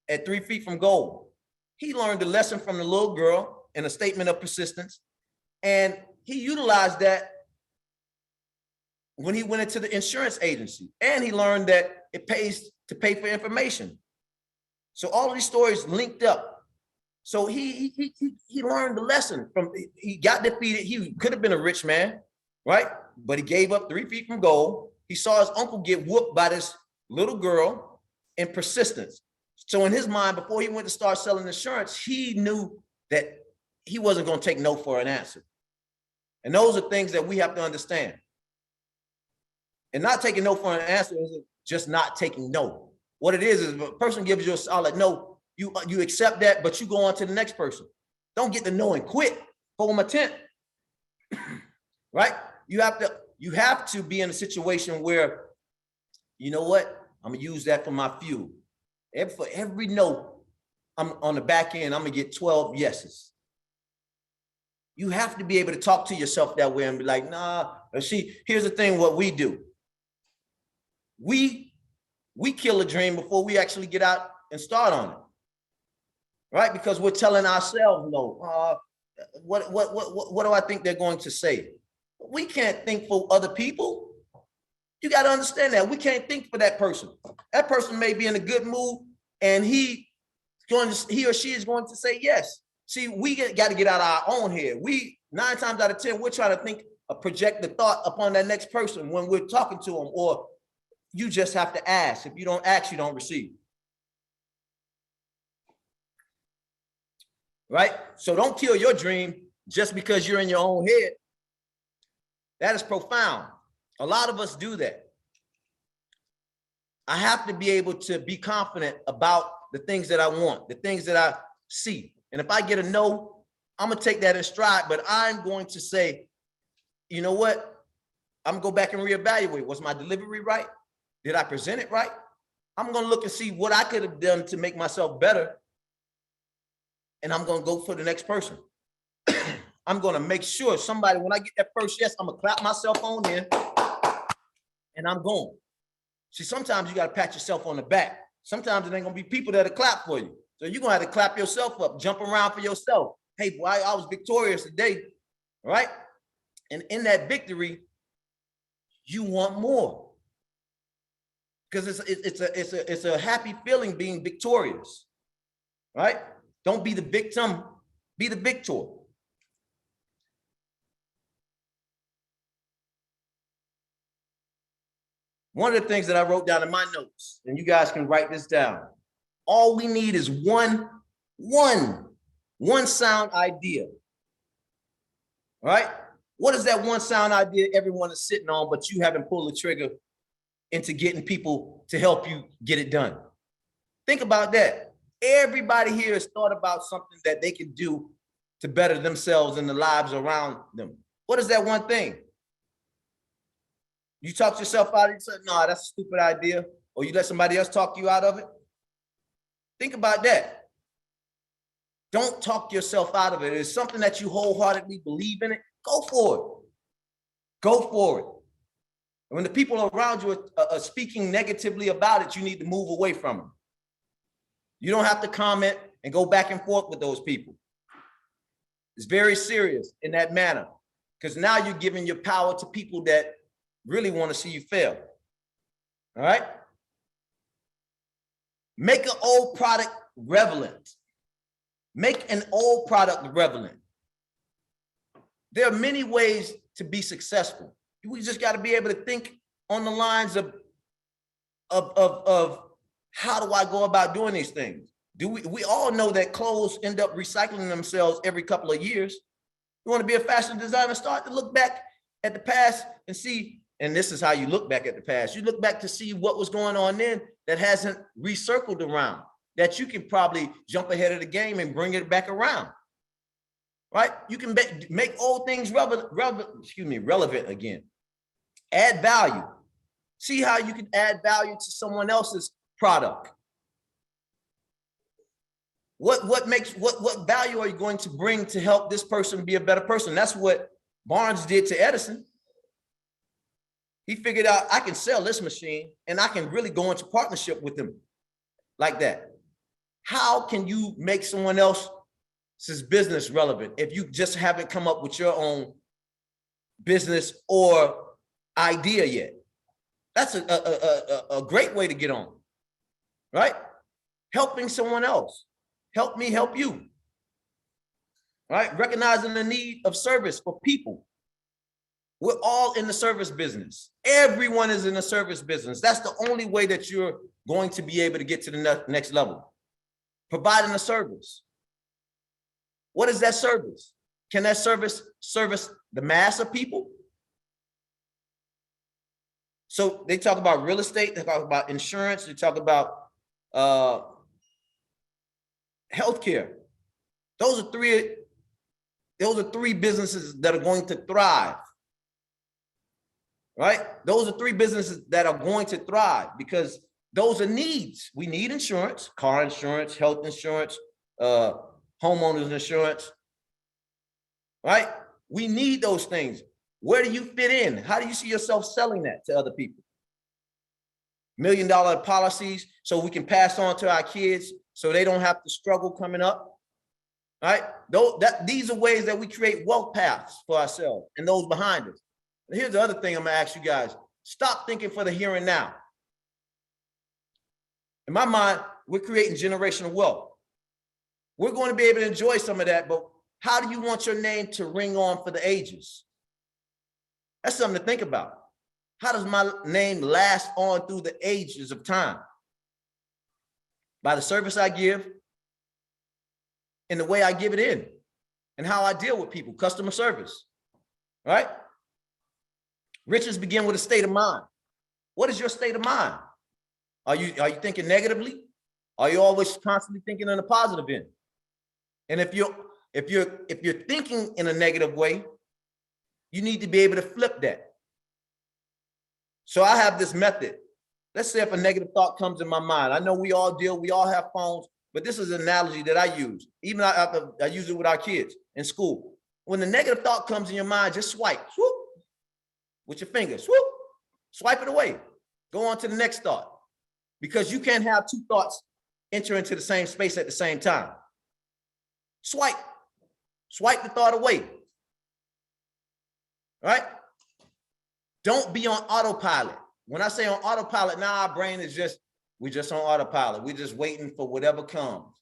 at 3 feet from goal. He learned a lesson from the little girl in a statement of persistence, and he utilized that when he went into the insurance agency, and he learned that it pays to pay for information. So all of these stories linked up. So he learned the lesson from, he got defeated. He could have been a rich man, right? But he gave up 3 feet from goal. He saw his uncle get whooped by this little girl in persistence. So in his mind, before he went to start selling insurance, he knew that he wasn't going to take no for an answer. And those are things that we have to understand. And not taking no for an answer isn't just not taking no. What it is if a person gives you a solid no, you accept that, but you go on to the next person. Don't get the no and quit. Hold them a tent. Right? You have to be in a situation where, you know what? I'm gonna use that for my fuel. For every no, I'm on the back end, I'm gonna get 12 yeses. You have to be able to talk to yourself that way and be like, nah, see, here's the thing, what we do. We kill a dream before we actually get out and start on it. right? Because we're telling ourselves, no, what do I think they're going to say? We can't think for other people. You got to understand that we can't think for that person. That person may be in a good mood, and he or she is going to say yes. See, we got to get out of our own head. We 9 times out of 10, we're trying to think, project the thought upon that next person when we're talking to them, or you just have to ask. If you don't ask, you don't receive. Right? So don't kill your dream just because you're in your own head. That is profound. A lot of us do that. I have to be able to be confident about the things that I want, the things that I see. And if I get a no, I'm going to take that in stride, but I'm going to say, you know what? I'm going to go back and reevaluate. Was my delivery right? Did I present it right? I'm going to look and see what I could have done to make myself better. And I'm going to go for the next person. I'm going to make sure somebody, when I get that first yes, I'm going to clap myself on there and I'm going. See, sometimes you got to pat yourself on the back. Sometimes it ain't going to be people that'll clap for you. So you're going to have to clap yourself up, jump around for yourself. Hey, boy, I was victorious today, right? And in that victory, you want more. Because it's a happy feeling being victorious, right? Don't be the victim, be the victor. One of the things that I wrote down in my notes, and you guys can write this down. All we need is one sound idea. All right? What is that one sound idea everyone is sitting on, but you haven't pulled the trigger into getting people to help you get it done? Think about that. Everybody here has thought about something that they can do to better themselves and the lives around them. What is that one thing? You talk yourself out of it, you say, no, that's a stupid idea, or you let somebody else talk you out of it. Think about that. Don't talk yourself out of it. It's something that you wholeheartedly believe in it. Go for it. Go for it. And when the people around you are speaking negatively about it, you need to move away from them. You don't have to comment and go back and forth with those people. It's very serious in that manner, because now you're giving your power to people that really want to see you fail. All right? Make an old product relevant. Make an old product relevant. There are many ways to be successful. We just got to be able to think on the lines of how do I go about doing these things? We all know that clothes end up recycling themselves every couple of years. You want to be a fashion designer, start to look back at the past and see, and this is how you look back at the past. You look back to see what was going on then that hasn't recircled around, that you can probably jump ahead of the game and bring it back around, right? You can make old things relevant again. Add value. See how you can add value to someone else's product. What value are you going to bring to help this person be a better person? That's what Barnes did to Edison. He figured out, I can sell this machine and I can really go into partnership with them like that. How can you make someone else's business relevant if you just haven't come up with your own business or idea yet? That's a great way to get on, right? Helping someone else. Help me help you, right? Recognizing the need of service for people. We're all in the service business. Everyone is in the service business. That's the only way that you're going to be able to get to the next level. Providing a service. What is that service? Can that service the mass of people? So they talk about real estate, they talk about insurance, they talk about healthcare. Those are three businesses that are going to thrive. Right? Those are three businesses that are going to thrive because those are needs. We need insurance, car insurance, health insurance, homeowners insurance, right? We need those things. Where do you fit in? How do you see yourself selling that to other people? $1 million policies so we can pass on to our kids so they don't have to struggle coming up. All right, these are ways that we create wealth paths for ourselves and those behind us. And here's the other thing I'm gonna ask you guys: stop thinking for the here and now. In my mind, we're creating generational wealth. We're going to be able to enjoy some of that, but how do you want your name to ring on for the ages? That's something to think about. How does my name last on through the ages of time? By the service I give, and the way I give it in, and how I deal with people, customer service, right? Riches begin with a state of mind. What is your state of mind? Are you thinking negatively? Are you always constantly thinking in a positive end? And if you're thinking in a negative way, you need to be able to flip that. So I have this method. Let's say if a negative thought comes in my mind, I know we all have phones, but this is an analogy that I use. Even I use it with our kids in school. When the negative thought comes in your mind, just swipe, swoop, with your finger, swoop, swipe it away. Go on to the next thought, because you can't have two thoughts enter into the same space at the same time. Swipe the thought away, right? Don't be on autopilot. When I say on autopilot, now our brain is we're just on autopilot. We're just waiting for whatever comes.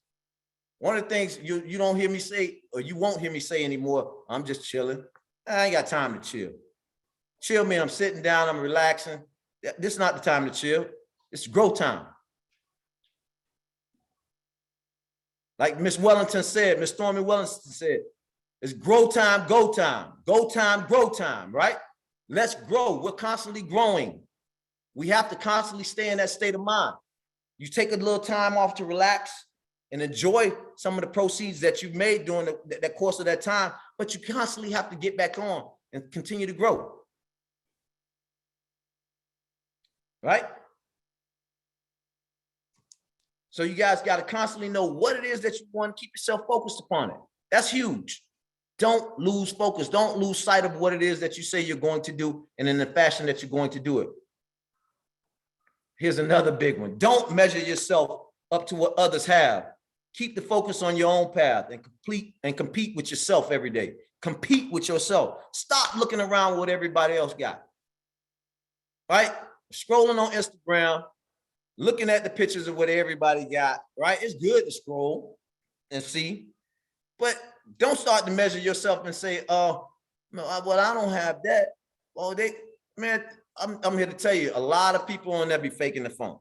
One of the things you don't hear me say, or you won't hear me say anymore, I'm just chilling. I ain't got time to chill. Chill means I'm sitting down, I'm relaxing. This is not the time to chill. It's growth time. Like Miss Wellington said, Miss Stormy Wellington said, it's grow time, go time. Go time, grow time, right? Let's grow. We're constantly growing. We have to constantly stay in that state of mind. You take a little time off to relax and enjoy some of the proceeds that you've made during that course of that time, but you constantly have to get back on and continue to grow. Right? So you guys got to constantly know what it is that you want to keep yourself focused upon it. That's huge. Don't lose focus. Don't lose sight of what it is that you say you're going to do and in the fashion that you're going to do it. Here's another big one. Don't measure yourself up to what others have. Keep the focus on your own path and compete with yourself every day. Compete with yourself. Stop looking around what everybody else got. Right? Scrolling on Instagram, looking at the pictures of what everybody got, right? It's good to scroll and see, but don't start to measure yourself and say, oh, no, well, I don't have that. Well, man, I'm here to tell you, a lot of people on there be faking the funk.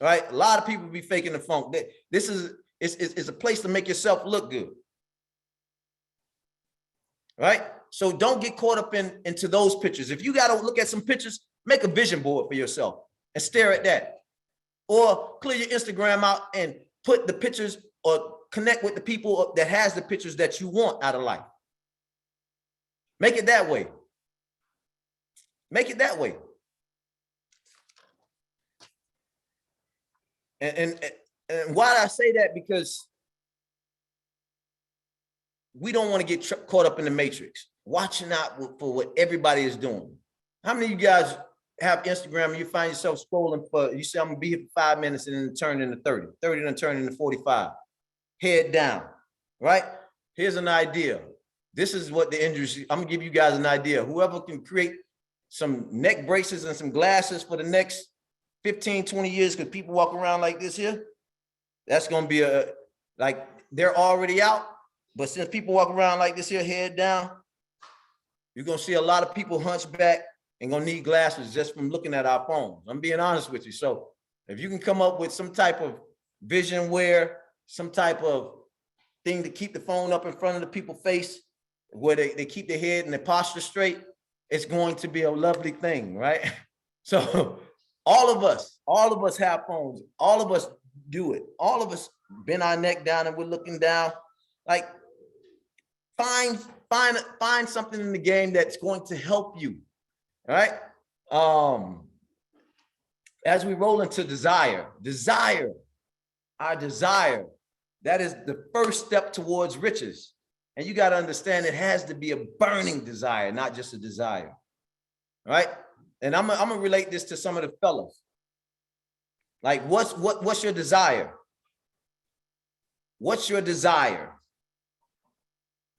Right? A lot of people be faking the funk. This is a place to make yourself look good. Right? So don't get caught up into those pictures. If you got to look at some pictures, make a vision board for yourself and stare at that. Or clear your Instagram out and put the pictures or connect with the people that has the pictures that you want out of life. Make it that way. Make it that way. And why do I say that? Because we don't want to get caught up in the matrix, watching out for what everybody is doing. How many of you guys have Instagram and you find yourself scrolling you say, I'm going to be here for 5 minutes and then turn into 30, then turn into 45, head down, right? Here's an idea. This is what the industry, I'm going to give you guys an idea. Whoever can create some neck braces and some glasses for the next 15, 20 years, because people walk around like this here, that's going to be like they're already out. But since people walk around like this here, head down, you're going to see a lot of people hunchback and going to need glasses just from looking at our phones. I'm being honest with you. So if you can come up with some type of vision wear, some type of thing to keep the phone up in front of the people's face, where they keep their head and their posture straight, it's going to be a lovely thing, right? So all of us have phones. All of us do it. All of us bend our neck down and we're looking down. Like, find something in the game that's going to help you. All right. As we roll into our desire, that is the first step towards riches. And you got to understand it has to be a burning desire, not just a desire. All right. And I'm gonna relate this to some of the fellas. Like what's your desire? What's your desire?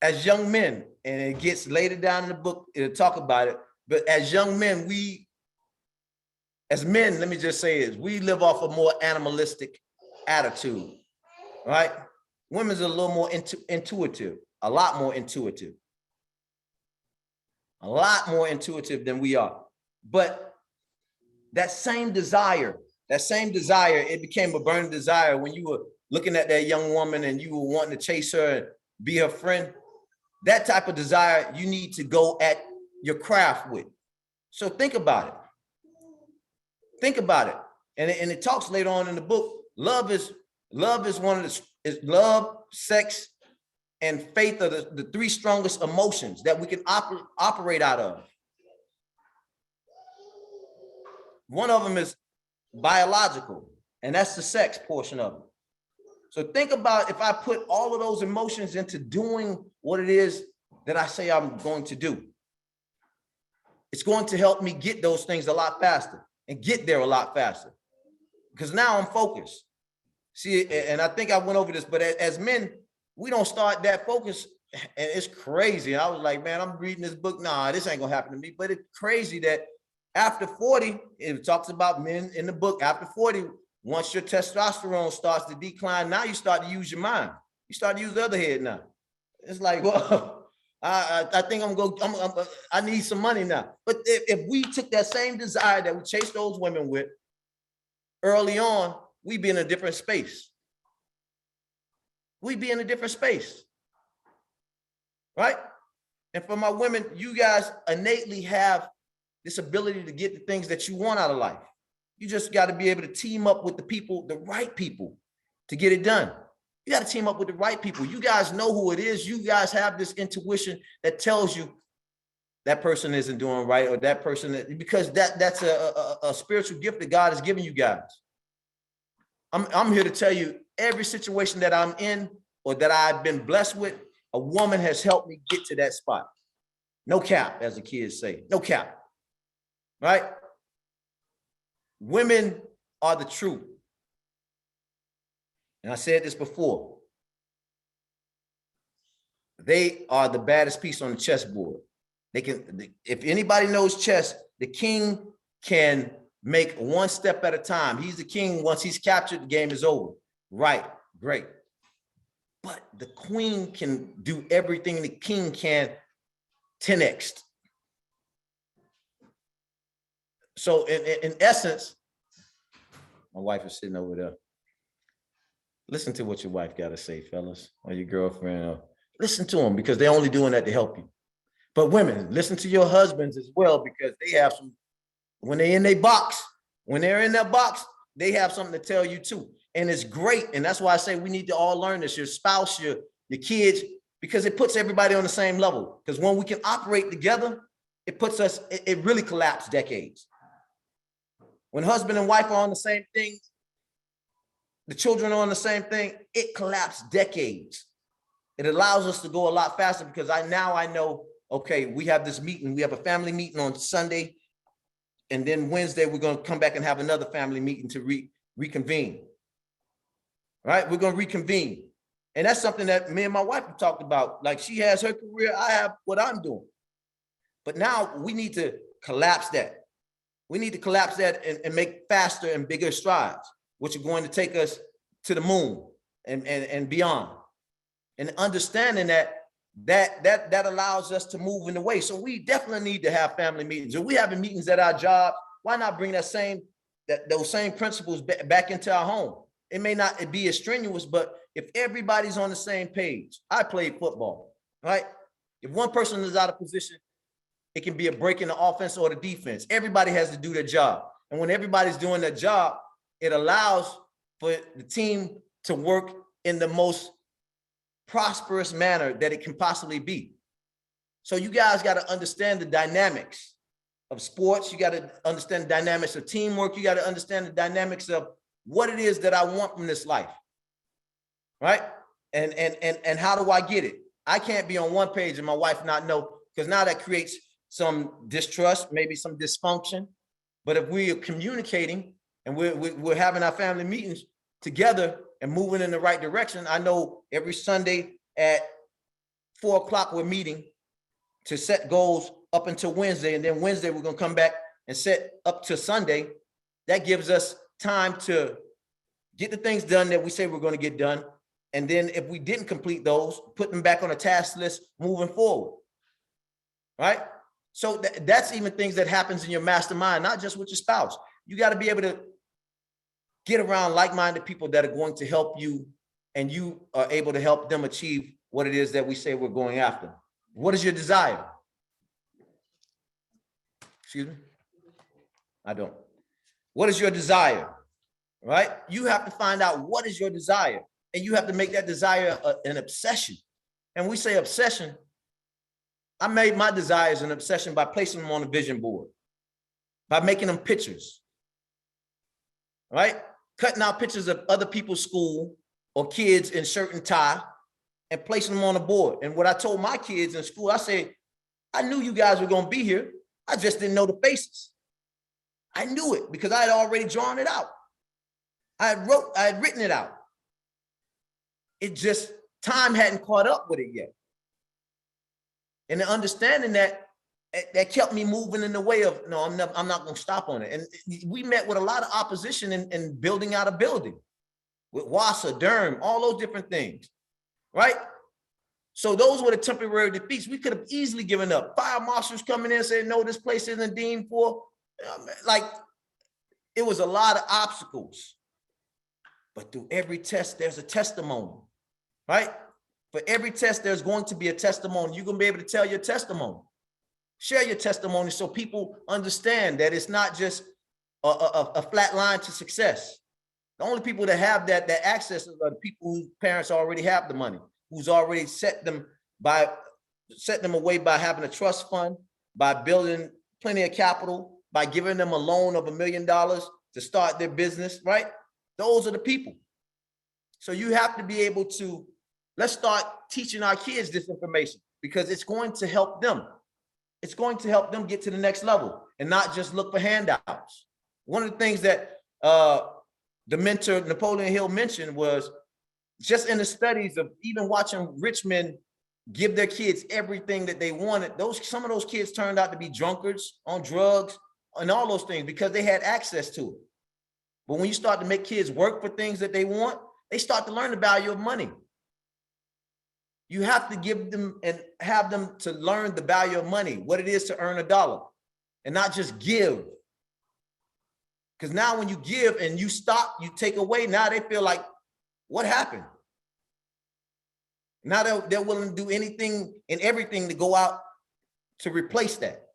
As young men, and it gets later down in the book, it'll talk about it, but as young men, as men, let me just say is we live off a more animalistic attitude, right? Women's a little more intuitive, a lot more intuitive than we are. But that same desire, it became a burning desire when you were looking at that young woman and you were wanting to chase her and be her friend. That type of desire you need to go at your craft with. So think about it. Think about it. And it talks later on in the book, love is one of love, sex, and faith are the three strongest emotions that we can operate out of. One of them is biological, and that's the sex portion of it. So think about if I put all of those emotions into doing what it is that I say I'm going to do. It's going to help me get those things a lot faster and get there a lot faster because now I'm focused. See, and I think I went over this, but as men, we don't start that focus, and it's crazy. I was like, man, I'm reading this book. Nah, this ain't gonna happen to me. But it's crazy that after 40, it talks about men in the book, after 40, once your testosterone starts to decline, now you start to use your mind. You start to use the other head now. It's like, well, I think I need some money now. But if we took that same desire that we chased those women with early on, we'd be in a different space. We'd be in a different space, right? And for my women, you guys innately have this ability to get the things that you want out of life. You just got to be able to team up with the right people to get it done. You got to team up with the right people. You guys know who it is. You guys have this intuition that tells you that person isn't doing right, or that person, because that's a spiritual gift that God has given you guys. I'm here to tell you, every situation that I'm in or that I've been blessed with, a woman has helped me get to that spot. No cap, as the kids say, no cap, right? Women are the truth. And I said this before. They are the baddest piece on the chessboard. If anybody knows chess, the king can make one step at a time. He's the king. Once he's captured, the game is over. Right, great. But the queen can do everything the king can 10x. So in essence, my wife is sitting over there. Listen to what your wife got to say, fellas, or your girlfriend. Listen to them, because they're only doing that to help you. But women, listen to your husbands as well, because they have some, when they're in their box, they have something to tell you too. And it's great. And that's why I say we need to all learn this, your spouse, your kids, because it puts everybody on the same level. Because when we can operate together, it really collapses decades. When husband and wife are on the same thing, the children are on the same thing, it collapsed decades. It allows us to go a lot faster, because I know, okay, we have this meeting. We have a family meeting on Sunday. And then Wednesday, we're going to come back and have another family meeting to reconvene. Right? We're going to reconvene. And that's something that me and my wife have talked about. Like, she has her career, I have what I'm doing. But now we need to collapse that. We need to collapse that and make faster and bigger strides, which are going to take us to the moon and beyond. And understanding that allows us to move in the way. So we definitely need to have family meetings. If we're having meetings at our job, why not bring those same principles back into our home? It may not be as strenuous, but if everybody's on the same page, I played football, right? If one person is out of position, it can be a break in the offense or the defense. Everybody has to do their job. And when everybody's doing their job, it allows for the team to work in the most prosperous manner that it can possibly be. So you guys got to understand the dynamics of sports. You got to understand the dynamics of teamwork. You got to understand the dynamics of what it is that I want from this life, right? And how do I get it? I can't be on one page and my wife not know, because now that creates some distrust, maybe some dysfunction. But if we are communicating And we're having our family meetings together and moving in the right direction. I know every Sunday at 4 o'clock we're meeting to set goals up until Wednesday, and then Wednesday we're gonna come back and set up to Sunday. That gives us time to get the things done that we say we're gonna get done. And then if we didn't complete those, put them back on a task list moving forward, right? So that's even things that happens in your mastermind, not just with your spouse. You gotta be able to get around like-minded people that are going to help you, and you are able to help them achieve what it is that we say we're going after. What is your desire? Excuse me? I don't. What is your desire, right? You have to find out what is your desire, and you have to make that desire an obsession. And we say obsession. I made my desires an obsession by placing them on a vision board, by making them pictures, right? Cutting out pictures of other people's school or kids in shirt and tie and placing them on a board. And what I told my kids in school, I said, I knew you guys were going to be here. I just didn't know the faces. I knew it because I had already drawn it out. I had written it out. It just, time hadn't caught up with it yet. And the understanding that kept me moving in the way of, no, I'm not going to stop on it. And we met with a lot of opposition in building out a building with WASA, Durham, all those different things, right? So those were the temporary defeats. We could have easily given up. Fire marshals coming in saying, no, this place isn't deemed for, like, it was a lot of obstacles. But through every test, there's a testimony, right? For every test, there's going to be a testimony. You're going to be able to tell your testimony. Share your testimony so people understand that it's not just a flat line to success. The only people that have that access are the people whose parents already have the money, who's already set them away by having a trust fund, by building plenty of capital, by giving them a loan of $1 million to start their business, right? Those are the people. So you have to be able to, let's start teaching our kids this information because it's going to help them. It's going to help them get to the next level and not just look for handouts. One of the things that the mentor Napoleon Hill mentioned was just in the studies of even watching rich men give their kids everything that they wanted. Some of those kids turned out to be drunkards, on drugs, and all those things because they had access to it. But when you start to make kids work for things that they want, they start to learn the value of money. You have to give them and have them to learn the value of money, what it is to earn $1, and not just give. Because now when you give and you stop, you take away, now they feel like, what happened? Now they're willing to do anything and everything to go out to replace that.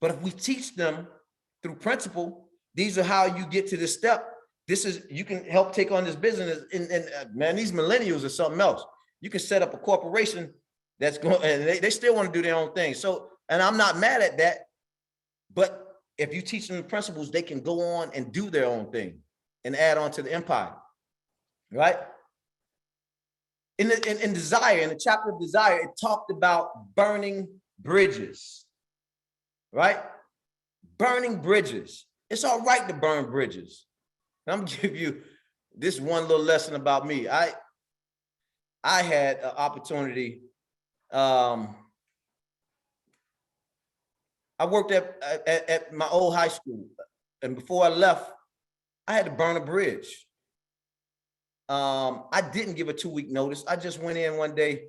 But if we teach them through principle, these are how you get to this step. You can help take on this business. And man, these millennials are something else. You can set up a corporation that's going, and they still want to do their own thing. So, and I'm not mad at that, but if you teach them the principles, they can go on and do their own thing and add on to the empire, right? In Desire, in the chapter of Desire, it talked about burning bridges, right? Burning bridges. It's all right to burn bridges. And I'm gonna give you this one little lesson about me. I had an opportunity. I worked at my old high school, and before I left, I had to burn a bridge. I didn't give a 2-week notice. I just went in one day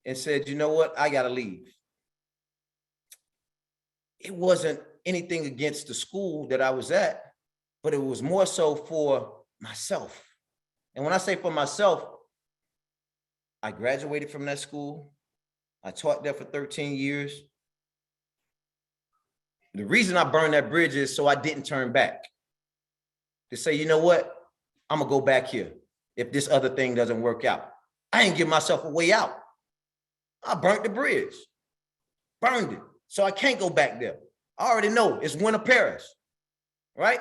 and said, you know what, I gotta leave. It wasn't anything against the school that I was at, but it was more so for myself. And when I say for myself, I graduated from that school. I taught there for 13 years. The reason I burned that bridge is so I didn't turn back. To say, you know what? I'm gonna go back here if this other thing doesn't work out. I ain't give myself a way out. I burnt the bridge, burned it. So I can't go back there. I already know it's win or perish, right?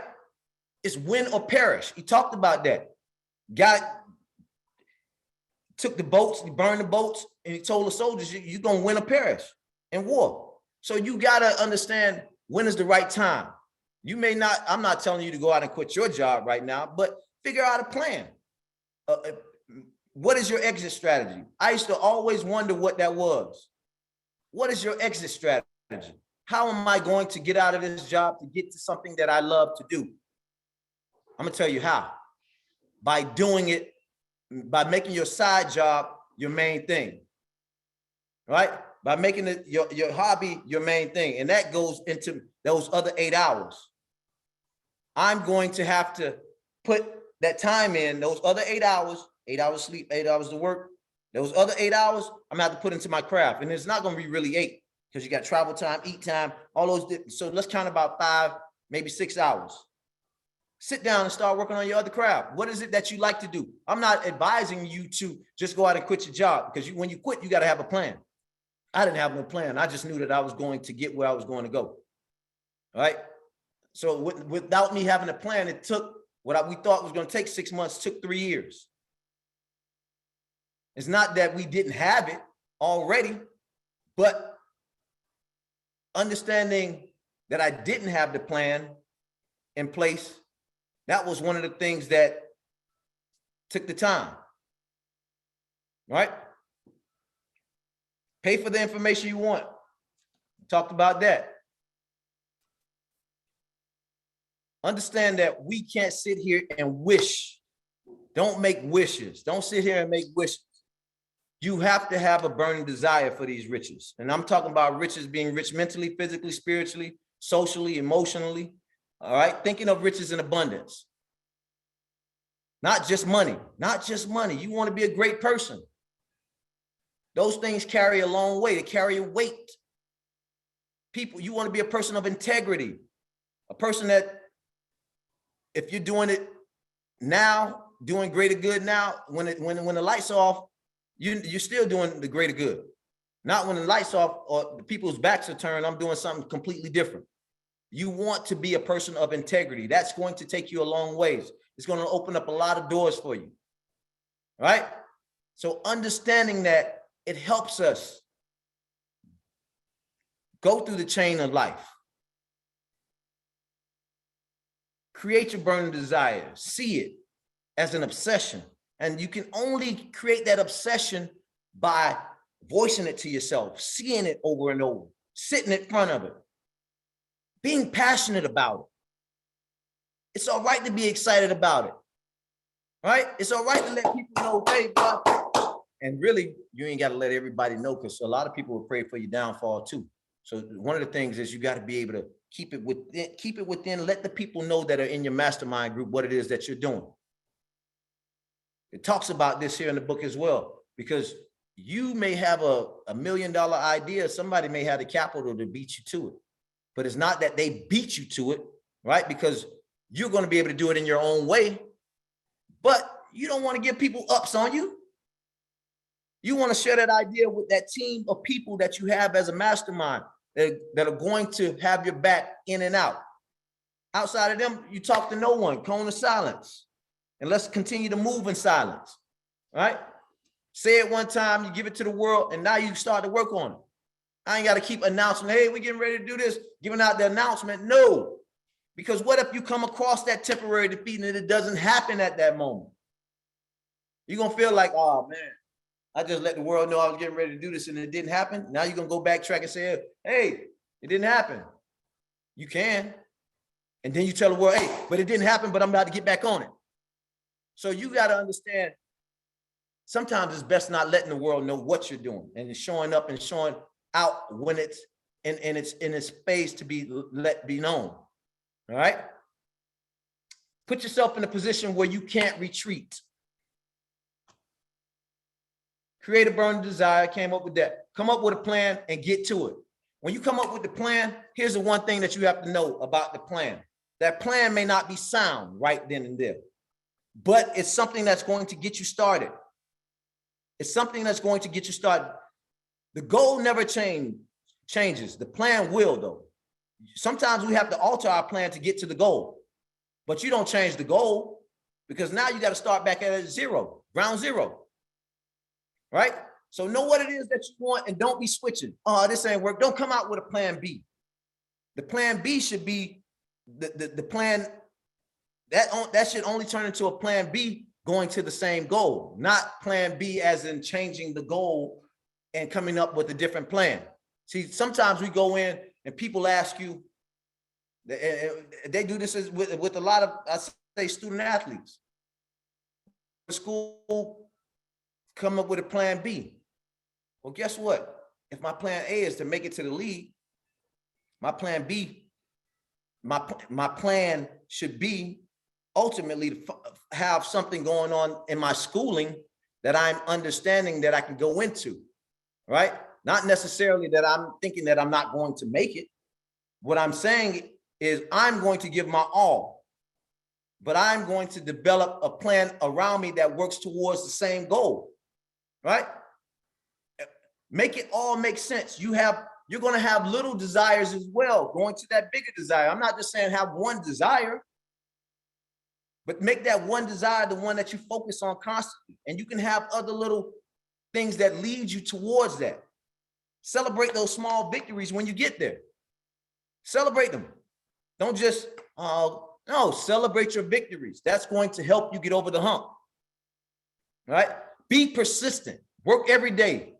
It's win or perish. He talked about that. Took the boats, he burned the boats, and he told the soldiers, you're gonna win or perish in war. So you gotta understand when is the right time. You may not, I'm not telling you to go out and quit your job right now, but figure out a plan. What is your exit strategy? I used to always wonder what that was. What is your exit strategy? How am I going to get out of this job to get to something that I love to do? I'm gonna tell you how. By doing it, by making your side job your main thing, right? By making it your hobby your main thing. And that goes into those other 8 hours. I'm going to have to put that time in, those other 8 hours, 8 hours sleep, 8 hours to work. Those other 8 hours, I'm gonna have to put into my craft. And it's not gonna be really 8 because you got travel time, eat time, all those. So let's count about 5, maybe 6 hours. Sit down and start working on your other craft. What is it that you like to do? I'm not advising you to just go out and quit your job, because when you quit, you got to have a plan. I didn't have no plan. I just knew that I was going to get where I was going to go. All right. So without me having a plan, it took what we thought was going to take 6 months, took 3 years. It's not that we didn't have it already, but understanding that I didn't have the plan in place, that was one of the things that took the time, right? Pay for the information you want. Talked about that. Understand that we can't sit here and wish. Don't make wishes. Don't sit here and make wishes. You have to have a burning desire for these riches. And I'm talking about riches being rich mentally, physically, spiritually, socially, emotionally. All right. Thinking of riches in abundance. Not just money, not just money. You want to be a great person. Those things carry a long way. They carry a weight. People, you want to be a person of integrity, a person that if you're doing it now, doing greater good now, when the lights are off, you're still doing the greater good. Not when the lights off or the people's backs are turned, I'm doing something completely different. You want to be a person of integrity. That's going to take you a long ways. It's going to open up a lot of doors for you, right? So understanding that, it helps us go through the chain of life. Create your burning desire. See it as an obsession. And you can only create that obsession by voicing it to yourself, seeing it over and over, sitting in front of it, being passionate about it. It's all right to be excited about it, right? It's all right to let people know, hey, bro. And really, you ain't got to let everybody know, because a lot of people will pray for your downfall too. So one of the things is you got to be able to keep it within, let the people know that are in your mastermind group what it is that you're doing. It talks about this here in the book as well, because you may have a $1 million idea. Somebody may have the capital to beat you to it, but it's not that they beat you to it, right? Because you're going to be able to do it in your own way, but you don't want to give people ups on you. You want to share that idea with that team of people that you have as a mastermind that are going to have your back in and out. Outside of them, you talk to no one, cone of silence. And let's continue to move in silence, right? Say it one time, you give it to the world, and now you start to work on it. I ain't got to keep announcing, hey, we're getting ready to do this, giving out the announcement. No, because what if you come across that temporary defeat and it doesn't happen at that moment? You're going to feel like, oh, man, I just let the world know I was getting ready to do this and it didn't happen. Now you're going to go backtrack and say, hey, it didn't happen. You can. And then you tell the world, hey, but it didn't happen, but I'm about to get back on it. So you got to understand, sometimes it's best not letting the world know what you're doing and showing up and showing out when it's in its space to be known. All right. Put yourself in a position where you can't retreat. Create a burning desire. Came up with that. Come up with a plan and get to it. When you come up with the plan, here's the one thing that you have to know about the plan. That plan may not be sound right then and there, but it's something that's going to get you started. It's something that's going to get you started. The goal never changes. The plan will, though. Sometimes we have to alter our plan to get to the goal, but you don't change the goal, because now you got to start back at zero, ground zero, right? So know what it is that you want and don't be switching. Oh, this ain't work. Don't come out with a plan B. The plan B should be the plan, that should only turn into a plan B going to the same goal, not plan B as in changing the goal and coming up with a different plan. See, sometimes we go in and people ask you, they do this with a lot of, I say, student athletes. School, come up with a plan B. Well, guess what? If my plan A is to make it to the league, my plan B, my plan should be ultimately to have something going on in my schooling that I'm understanding that I can go into, right? Not necessarily that I'm thinking that I'm not going to make it. What I'm saying is I'm going to give my all, but I'm going to develop a plan around me that works towards the same goal, right? Make it all make sense. You're going to have little desires as well, going to that bigger desire. I'm not just saying have one desire, but make that one desire the one that you focus on constantly. And you can have other little things that lead you towards that. Celebrate those small victories when you get there. Celebrate them. Don't just, no, celebrate your victories. That's going to help you get over the hump, right? Be persistent. Work every day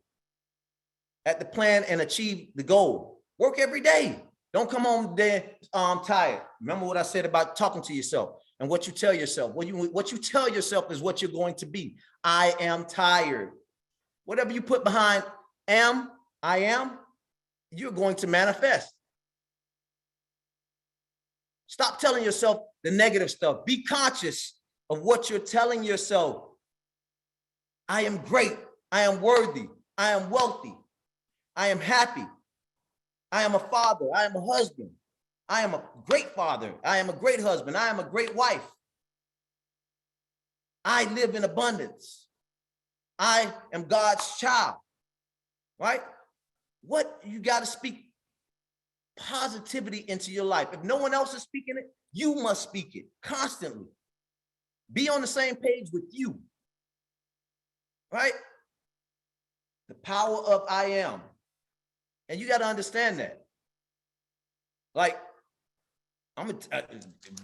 at the plan and achieve the goal. Work every day. Don't come home today tired. Remember what I said about talking to yourself and what you tell yourself. What you tell yourself is what you're going to be. I am tired. Whatever you put behind I am, you're going to manifest. Stop telling yourself the negative stuff. Be conscious of what you're telling yourself. I am great. I am worthy. I am wealthy. I am happy. I am a father. I am a husband. I am a great father. I am a great husband. I am a great wife. I live in abundance. I am God's child, right? What you got to speak positivity into your life. If no one else is speaking it, you must speak it constantly. Be on the same page with you, right? The power of I am. And you got to understand that. Like, I'm going to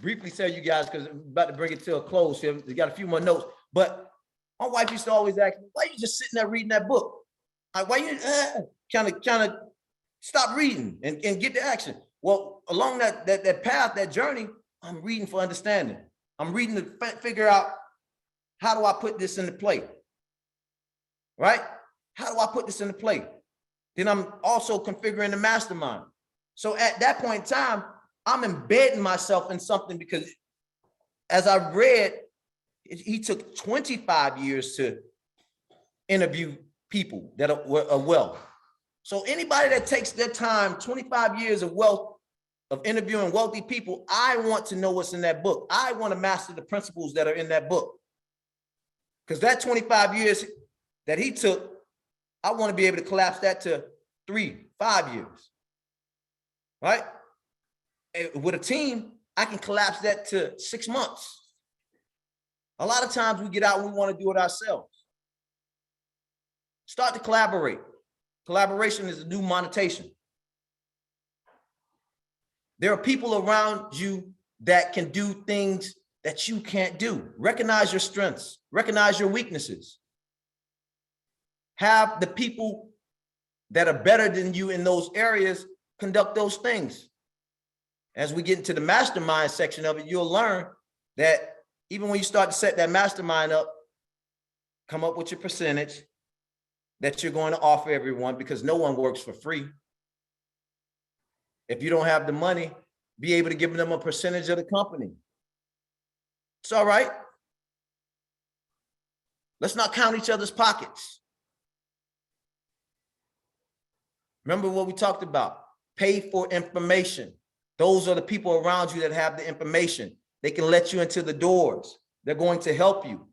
briefly tell you guys, because I'm about to bring it to a close here. We got a few more notes. But my wife used to always ask me, why are you just sitting there reading that book? Like, why you kind of stop reading and get to action? Well, along that path, that journey, I'm reading for understanding. I'm reading to figure out, how do I put this into play? Right? How do I put this into play? Then I'm also configuring the mastermind. So at that point in time, I'm embedding myself in something, because as I read, he took 25 years to interview people that are wealth. So anybody that takes their time, 25 years of interviewing wealthy people, I want to know what's in that book. I want to master the principles that are in that book. Because that 25 years that he took, I want to be able to collapse that to 3-5 years, right? With a team, I can collapse that to 6 months. A lot of times we get out and we want to do it ourselves. Start to collaborate. Collaboration is a new monetization. There are people around you that can do things that you can't do. Recognize your strengths. Recognize your weaknesses. Have the people that are better than you in those areas conduct those things. As we get into the mastermind section of it, you'll learn that even when you start to set that mastermind up, come up with your percentage that you're going to offer everyone, because no one works for free. If you don't have the money, be able to give them a percentage of the company. It's all right. Let's not count each other's pockets. Remember what we talked about. Pay for information. Those are the people around you that have the information. They can let you into the doors. They're going to help you.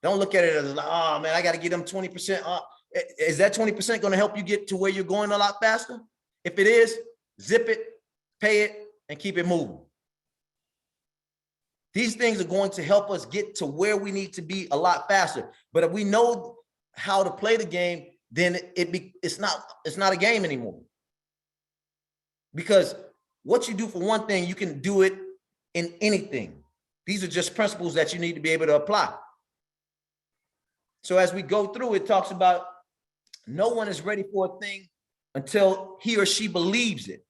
Don't look at it as, oh man, I got to get them 20%. Is that 20% going to help you get to where you're going a lot faster? If it is, zip it, pay it, and keep it moving. These things are going to help us get to where we need to be a lot faster. But if we know how to play the game, then it's not a game anymore. Because what you do for one thing, you can do it in anything. These are just principles that you need to be able to apply. So as we go through, it talks about no one is ready for a thing until he or she believes it,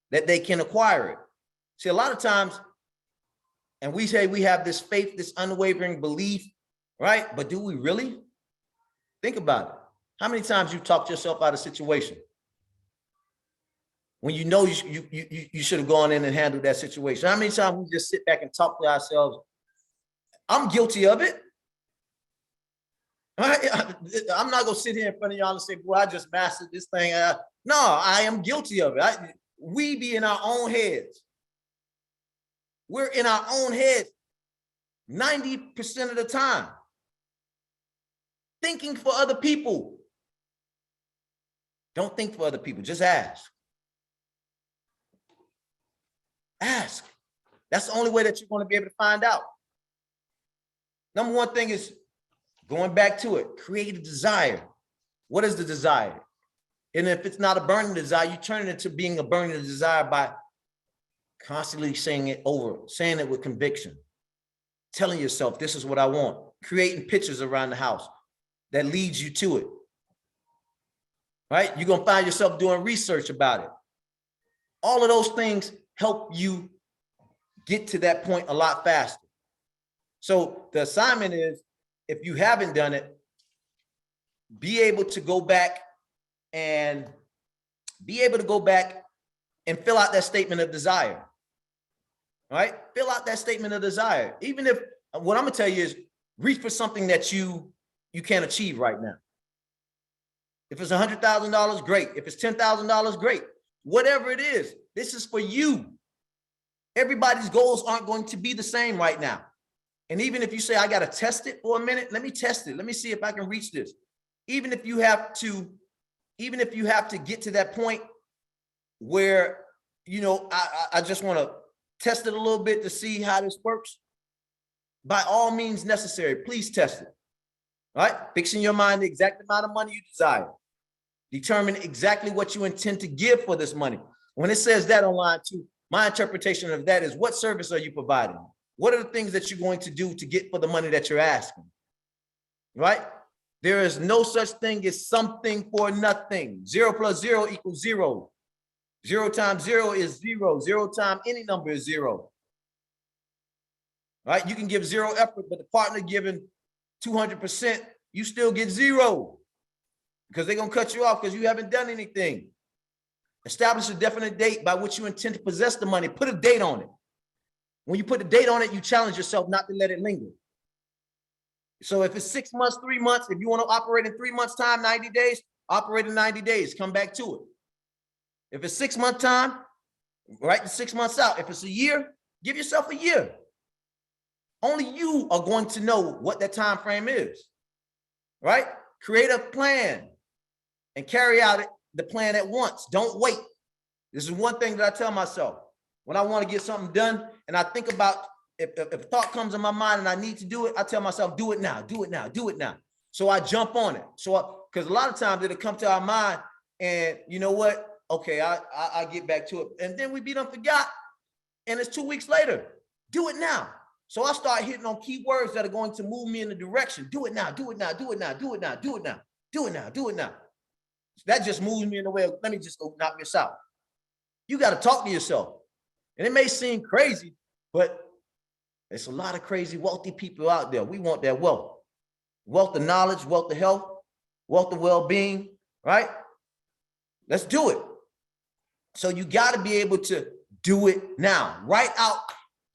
that they can acquire it. See, a lot of times, and we say we have this faith, this unwavering belief, right? But do we really? Think about it. How many times you talked yourself out of a situation when you know you should have gone in and handled that situation? How many times we just sit back and talk to ourselves? I'm guilty of it. I'm not gonna sit here in front of y'all and say, boy, I just mastered this thing. No, I am guilty of it. We be in our own heads. We're in our own heads 90% of the time, thinking for other people. Don't think for other people, just ask. Ask. That's the only way that you're going to be able to find out. Number one thing is going back to it, create a desire. What is the desire? And if it's not a burning desire, you turn it into being a burning desire by constantly saying it over, saying it with conviction, telling yourself, this is what I want, creating pictures around the house that leads you to it, right? You're going to find yourself doing research about it. All of those things help you get to that point a lot faster. So the assignment is, if you haven't done it, be able to go back and fill out that statement of desire, right? Fill out that statement of desire. Even if, what I'm gonna tell you is, reach for something that you can't achieve right now. If it's $100,000, great. If it's $10,000, great. Whatever it is, this is for you. Everybody's goals aren't going to be the same right now. And even if you say, I got to test it for a minute, let me test it. Let me see if I can reach this. Even if you have to get to that point where, you know, I just want to test it a little bit to see how this works, by all means necessary, please test it. All right? Fix in your mind the exact amount of money you desire. Determine exactly what you intend to give for this money. When it says that on line 2, my interpretation of that is, what service are you providing? What are the things that you're going to do to get for the money that you're asking? Right? There is no such thing as something for nothing. 0 plus 0 equals 0. 0 times 0 is 0. 0 times any number is 0. Right? You can give 0 effort, but the partner giving 200%, you still get 0 because they're going to cut you off because you haven't done anything. Establish a definite date by which you intend to possess the money. Put a date on it. When you put a date on it, you challenge yourself not to let it linger. So if it's 6 months, 3 months, if you want to operate in 3 months' time, 90 days, operate in 90 days, come back to it. If it's 6 month time, write the 6 months out. If it's a year, give yourself a year. Only you are going to know what that time frame is, right? Create a plan and carry out the plan at once. Don't wait. This is one thing that I tell myself. When I want to get something done and I think about, if a thought comes in my mind and I need to do it, I tell myself, do it now, do it now, do it now. So I jump on it. So, because a lot of times it'll come to our mind and you know what? Okay, I get back to it. And then we be done forgot and it's 2 weeks later. Do it now. So I start hitting on keywords that are going to move me in the direction. Do it now, do it now, do it now, do it now, do it now, do it now, do it now. That just moves me in the way of, let me just go knock this out. You got to talk to yourself. And it may seem crazy, but there's a lot of crazy, wealthy people out there. We want that wealth. Wealth of knowledge, wealth of health, wealth of well-being, right? Let's do it. So you got to be able to do it now. Write out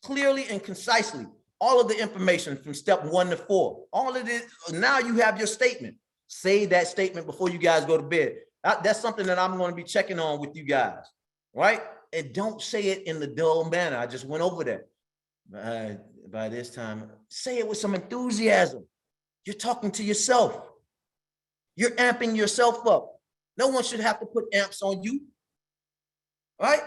clearly and concisely all of the information from step 1 to 4. All of this, now you have your statement. Say that statement before you guys go to bed. That's something that I'm going to be checking on with you guys, right? And don't say it in the dull manner. I just went over that. By this time, say it with some enthusiasm. You're talking to yourself. You're amping yourself up. No one should have to put amps on you, right?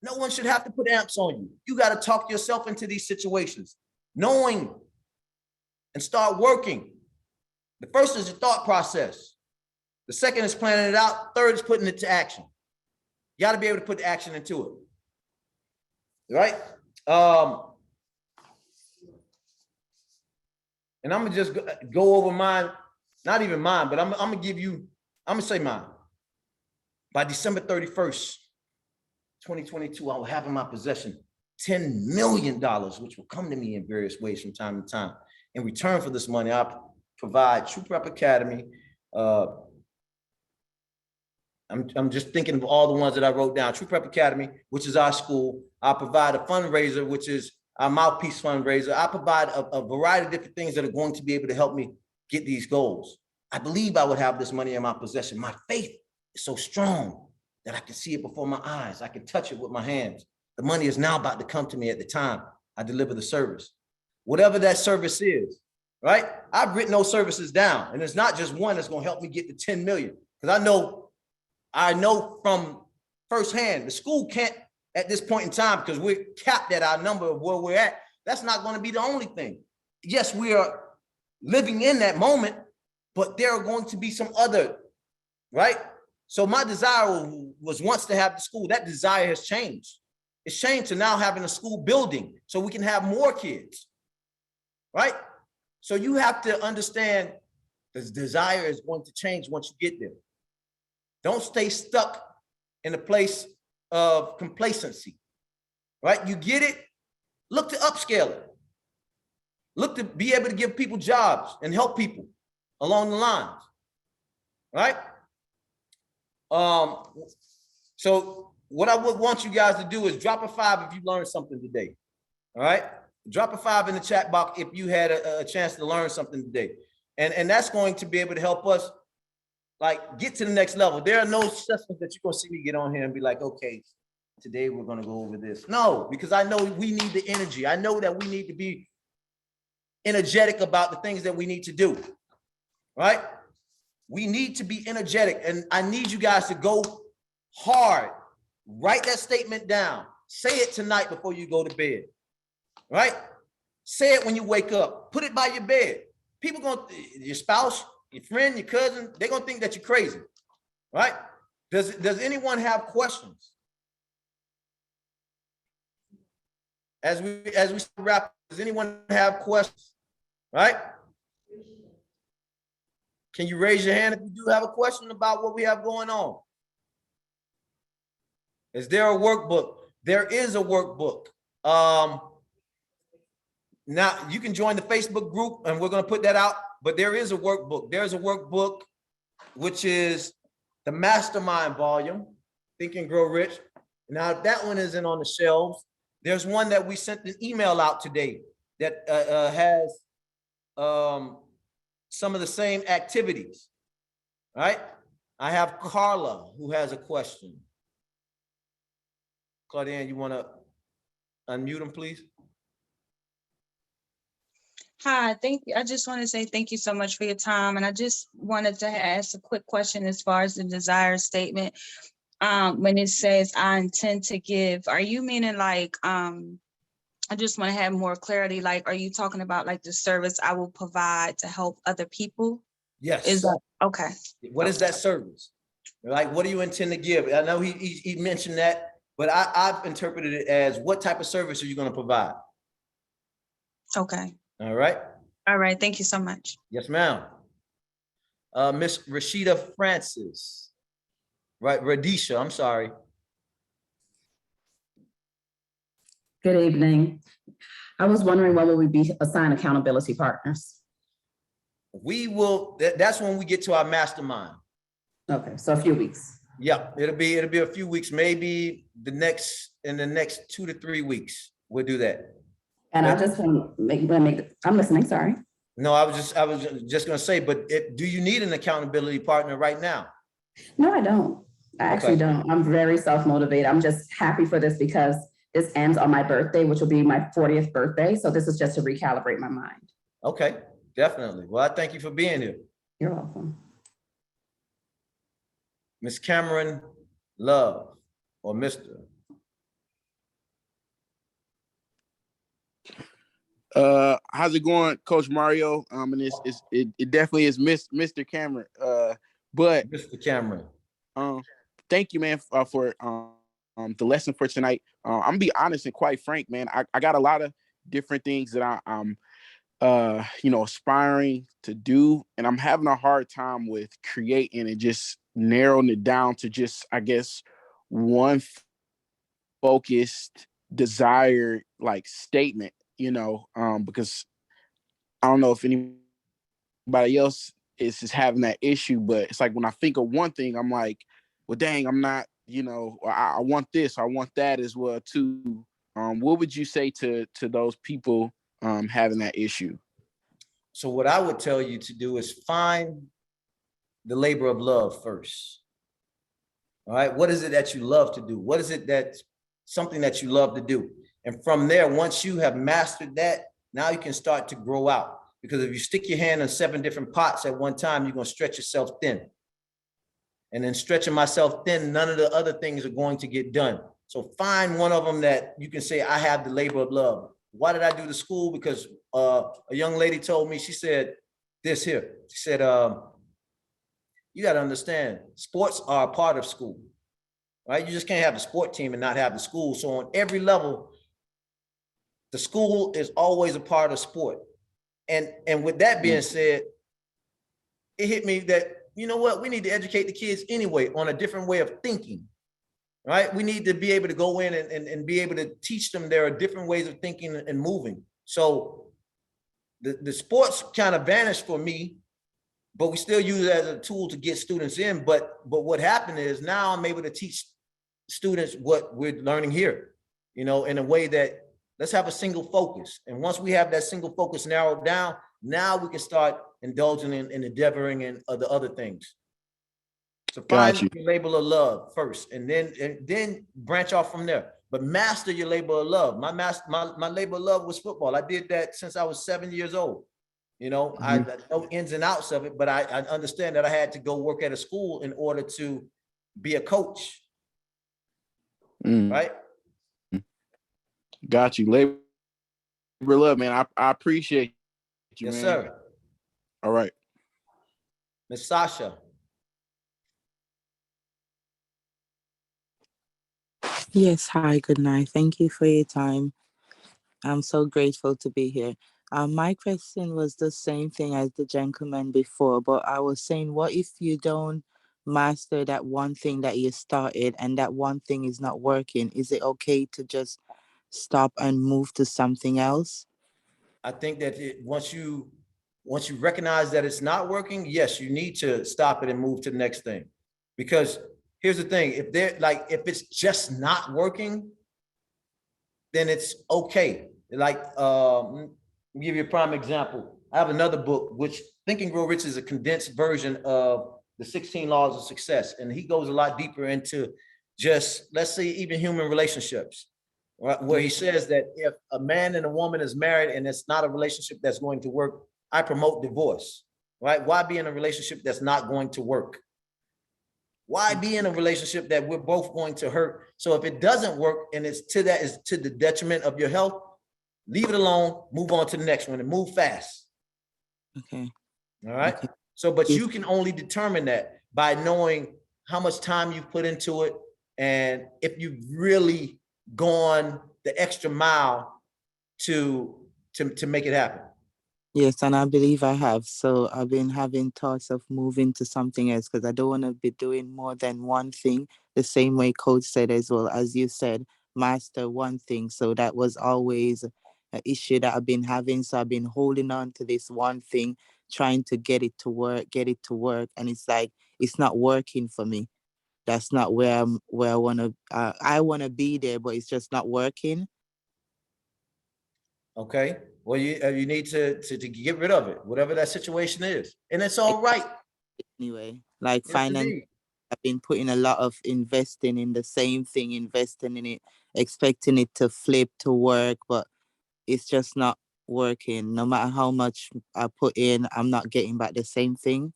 No one should have to put amps on you. You got to talk yourself into these situations, knowing and start working. The first is the thought process. The second is planning it out. Third is putting it to action. You got to be able to put the action into it. right? And I'm gonna just go over mine, not even mine, but I'm gonna give you, I'm gonna say mine. By December 31st, 2022, I will have in my possession $10 million, which will come to me in various ways from time to time. In return for this money, I'll provide Tru Prep Academy. I'm just thinking of all the ones that I wrote down. Tru Prep Academy, which is our school. I'll provide a fundraiser, which is our mouthpiece fundraiser. I provide a variety of different things that are going to be able to help me get these goals. I believe I would have this money in my possession. My faith is so strong that I can see it before my eyes. I can touch it with my hands. The money is now about to come to me at the time I deliver the service. Whatever that service is, right? I've written those services down, and it's not just one that's gonna help me get to 10 million. Because I know from firsthand, the school can't at this point in time, because we're capped at our number of where we're at. That's not going to be the only thing. Yes, we are living in that moment, but there are going to be some other, right? So my desire was once to have the school. That desire has changed. It's changed to now having a school building so we can have more kids, right? So you have to understand the desire is going to change once you get there. Don't stay stuck in a place of complacency, right? You get it, look to upscale it. Look to be able to give people jobs and help people along the lines, right? So what I would want you guys to do is drop a 5 if you learned something today, all right? Drop a 5 in the chat box if you had a chance to learn something today. And that's going to be able to help us like get to the next level. There are no sessions that you're gonna see me get on here and be like, okay, today we're gonna go over this. No, because I know we need the energy. I know that we need to be energetic about the things that we need to do, right? We need to be energetic, and I need you guys to go hard. Write that statement down. Say it tonight before you go to bed, right? Say it when you wake up. Put it by your bed. People gonna, your spouse, your friend, your cousin, they're gonna think that you're crazy, right? Does anyone have questions? As we wrap, does anyone have questions? Right? Can you raise your hand if you do have a question about what we have going on? Is there a workbook? There is a workbook. Now you can join the Facebook group, and we're gonna put that out. But there is a workbook. There's a workbook, which is the mastermind volume, Think and Grow Rich. Now, if that one isn't on the shelves, there's one that we sent an email out today that has some of the same activities, right? I have Carla who has a question. Claudiane, you want to unmute him, please? Hi, thank you. I just want to say thank you so much for your time. And I just wanted to ask a quick question as far as the desire statement. When it says I intend to give, are you meaning like, I just want to have more clarity. Like, are you talking about like the service I will provide to help other people? Yes. Is that okay? What is that service? Like, what do you intend to give? I know he mentioned that, but I've interpreted it as what type of service are you going to provide? Okay. All right. All right. Thank you so much. Yes, ma'am. Miss Rashida Francis. Right, Radisha, I'm sorry. Good evening. I was wondering when will we be assigned accountability partners? We will, that's when we get to our mastermind. Okay, so a few weeks. Yeah, it'll be a few weeks, maybe in the next 2 to 3 weeks, we'll do that. And I just want to make, I'm listening, sorry. No, I was just gonna say, but do you need an accountability partner right now? No, I don't. I actually don't. I'm very self-motivated. I'm just happy for this because this ends on my birthday, which will be my 40th birthday. So this is just to recalibrate my mind. Okay, definitely. Well, I thank you for being here. You're welcome. Miss Cameron Love, or Mr. How's it going, Coach Mario? And it definitely is Mr. Cameron. But Mr. Cameron. Thank you, man, for the lesson for tonight. I'm gonna be honest and quite frank, man. I got a lot of different things that I'm aspiring to do, and I'm having a hard time with creating and just narrowing it down to just, I guess, one focused desire like statement, because I don't know if anybody else is just having that issue, but it's like when I think of one thing, I'm like, well, dang, I'm not, I want this, I want that as well too. What would you say to those people having that issue? So what I would tell you to do is find the labor of love first. All right. What is it that you love to do? What is it that's something that you love to do? And from there, once you have mastered that, now you can start to grow out. Because if you stick your hand in 7 different pots at one time, you're going to stretch yourself thin. And then stretching myself thin, none of the other things are going to get done. So find one of them that you can say, I have the labor of love. Why did I do the school? Because a young lady told me, she said this here. She said, you got to understand, sports are a part of school, right? You just can't have a sport team and not have the school. So on every level, the school is always a part of sport. And with that being said, it hit me that, you know what, we need to educate the kids anyway on a different way of thinking, right? We need to be able to go in and be able to teach them there are different ways of thinking and moving. So the sports kind of vanished for me, but we still use it as a tool to get students in. But what happened is now I'm able to teach students what we're learning here, in a way that let's have a single focus. And once we have that single focus narrowed down, now we can start indulging in endeavoring in the other things. So find your label of love first, and then branch off from there. But master your label of love. My label of love was football. I did that since I was 7 years old. I know ins and outs of it, but I understand that I had to go work at a school in order to be a coach. Right? Got you. Labor love, man. I appreciate you, yes, man. Sir. All right. Miss Sasha. Yes, hi, good night. Thank you for your time. I'm so grateful to be here. My question was the same thing as the gentleman before, but I was saying, what if you don't master that one thing that you started and that one thing is not working? Is it okay to just stop and move to something else? I think that once you recognize that it's not working, yes, you need to stop it and move to the next thing. Because here's the thing, if it's just not working, then it's okay. Like, let me give you a prime example. I have another book, which Think and Grow Rich is a condensed version of the 16 Laws of Success. And he goes a lot deeper into just, let's say, even human relationships, right? Where he says that if a man and a woman is married and it's not a relationship that's going to work, I promote divorce, right? Why be in a relationship that's not going to work? Why be in a relationship that we're both going to hurt? So if it doesn't work and it's to the detriment of your health, leave it alone, move on to the next one and move fast. Okay. All right. Okay. So, but you can only determine that by knowing how much time you've put into it and if you've really gone the extra mile to make it happen. Yes, and I believe I have. So I've been having thoughts of moving to something else because I don't want to be doing more than one thing, the same way Coach said as well. As you said, master one thing. So that was always an issue that I've been having. So I've been holding on to this one thing, trying to get it to work. And it's like, it's not working for me. That's not where I want to be there, but it's just not working. Okay. Well, you need to get rid of it, whatever that situation is, and it's all right. Anyway, like Yes, finance, indeed. I've been putting a lot of investing in the same thing, investing in it, expecting it to flip to work, but it's just not working. No matter how much I put in, I'm not getting back the same thing.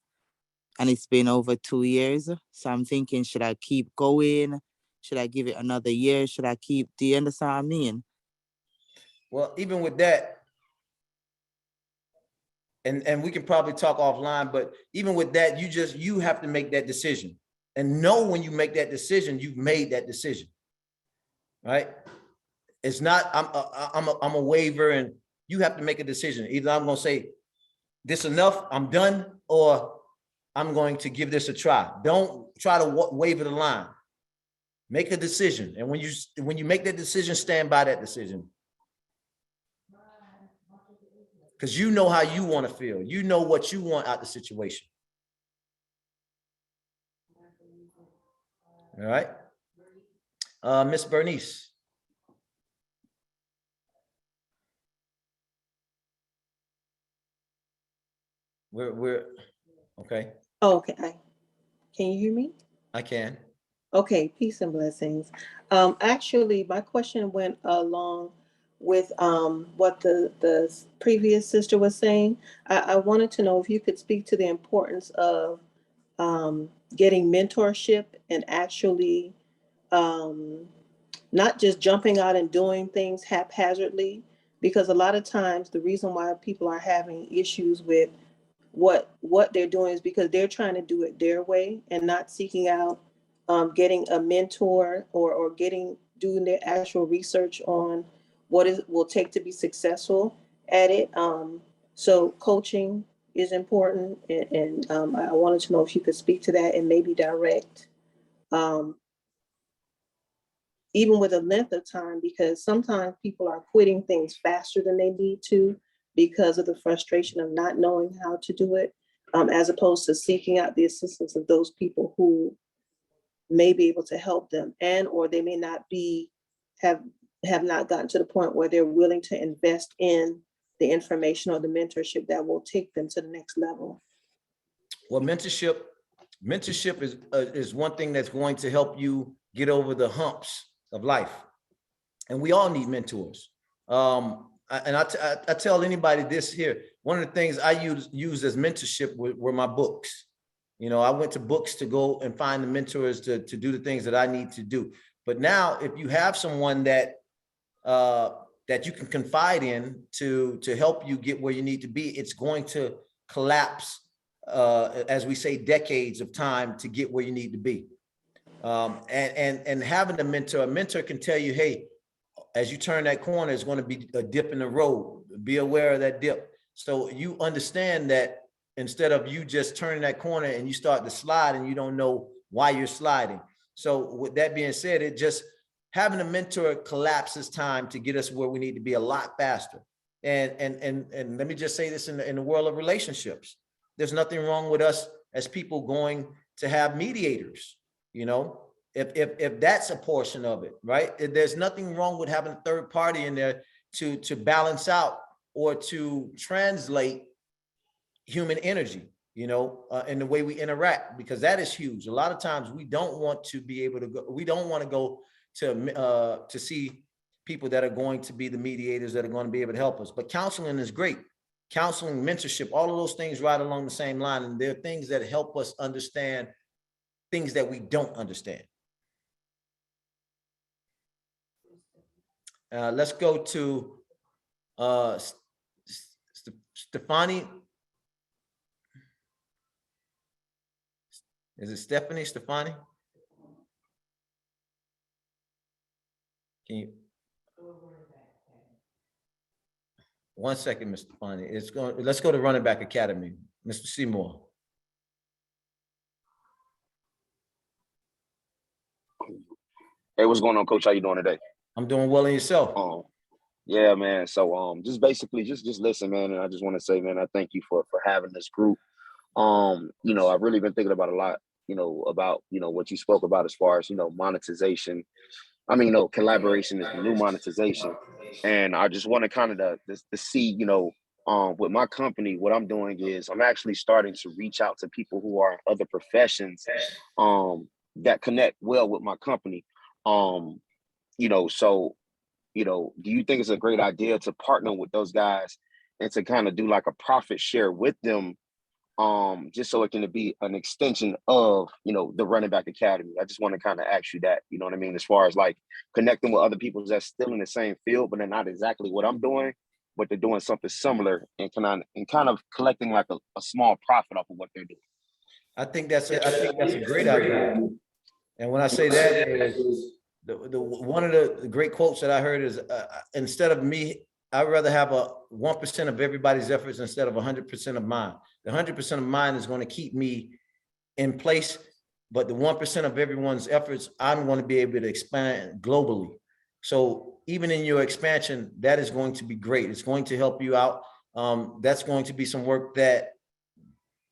And it's been over 2 years. So I'm thinking, should I keep going? Should I give it another year? Should I keep, do you understand what I mean? Well, even with that, and we can probably talk offline, but even with that, you have to make that decision and know when you make that decision, you've made that decision. right? It's not, I'm a waiver, and you have to make a decision. Either I'm gonna say, this enough, I'm done, or I'm going to give this a try. Don't try to waver the line. Make a decision. And when you make that decision, stand by that decision. Because you know how you want to feel. You know what you want out the situation. All right. Miss Bernice. We're okay. Okay. Can you hear me? I can. Okay, peace and blessings. Actually, my question went along with what the previous sister was saying. I wanted to know if you could speak to the importance of getting mentorship and actually not just jumping out and doing things haphazardly, because a lot of times the reason why people are having issues with what they're doing is because they're trying to do it their way and not seeking out getting a mentor or doing their actual research on what it will take to be successful at it. So coaching is important, and I wanted to know if you could speak to that and maybe direct, um, even with a length of time, because sometimes people are quitting things faster than they need to because of the frustration of not knowing how to do it, as opposed to seeking out the assistance of those people who may be able to help them, and or they may not be have not gotten to the point where they're willing to invest in the information or the mentorship that will take them to the next level. Well, mentorship is one thing that's going to help you get over the humps of life, and we all need mentors. I tell anybody this here. One of the things I use as mentorship were my books. You know, I went to books to go and find the mentors to do the things that I need to do. But now, if you have someone that you can confide in to help you get where you need to be, it's going to collapse, as we say, decades of time to get where you need to be. And having a mentor can tell you, hey, as you turn that corner, it's going to be a dip in the road. Be aware of that dip. So you understand that instead of you just turning that corner and you start to slide and you don't know why you're sliding. So with that being said, it just having a mentor collapses time to get us where we need to be a lot faster. And let me just say this in the world of relationships. There's nothing wrong with us as people going to have mediators, you know, if that's a portion of it, right? There's nothing wrong with having a third party in there to balance out or to translate human energy, you know, in the way we interact, because that is huge. A lot of times we don't want to be able to go, we don't want to go to see people that are going to be the mediators that are going to be able to help us. But counseling is great. Counseling, mentorship, all of those things right along the same line. And they're things that help us understand things that we don't understand. Let's go to Stefani. Is it Stefani? Can you? 1 second, Mr. Stefani. Let's go to Running Back Academy. Mr. Seymour. Hey, what's going on, Coach? How you doing today? I'm doing well, and yourself? Yeah, man. So just basically just listen, man. And I just want to say, man, I thank you for having this group. You know, I've really been thinking about a lot, you know, about, you know, what you spoke about as far as, you know, monetization. I mean, you know, collaboration is the new monetization. And I just want to kind of to see, you know, with my company, what I'm doing is I'm actually starting to reach out to people who are in other professions that connect well with my company. You know, so, you know, do you think it's a great idea to partner with those guys and to kind of do like a profit share with them, just so it can be an extension of, you know, the Running Back Academy? I just want to kind of ask you that, you know what I mean, as far as like connecting with other people that's still in the same field, but they're not exactly what I'm doing, but they're doing something similar and kind of collecting like a small profit off of what they're doing. I think that's a great idea. And when I say that is one of the great quotes that I heard is, instead of me, I'd rather have a 1% of everybody's efforts instead of 100% of mine. The 100% of mine is going to keep me in place, but the 1% of everyone's efforts, I'm going to be able to expand globally. So even in your expansion, that is going to be great. It's going to help you out. That's going to be some work that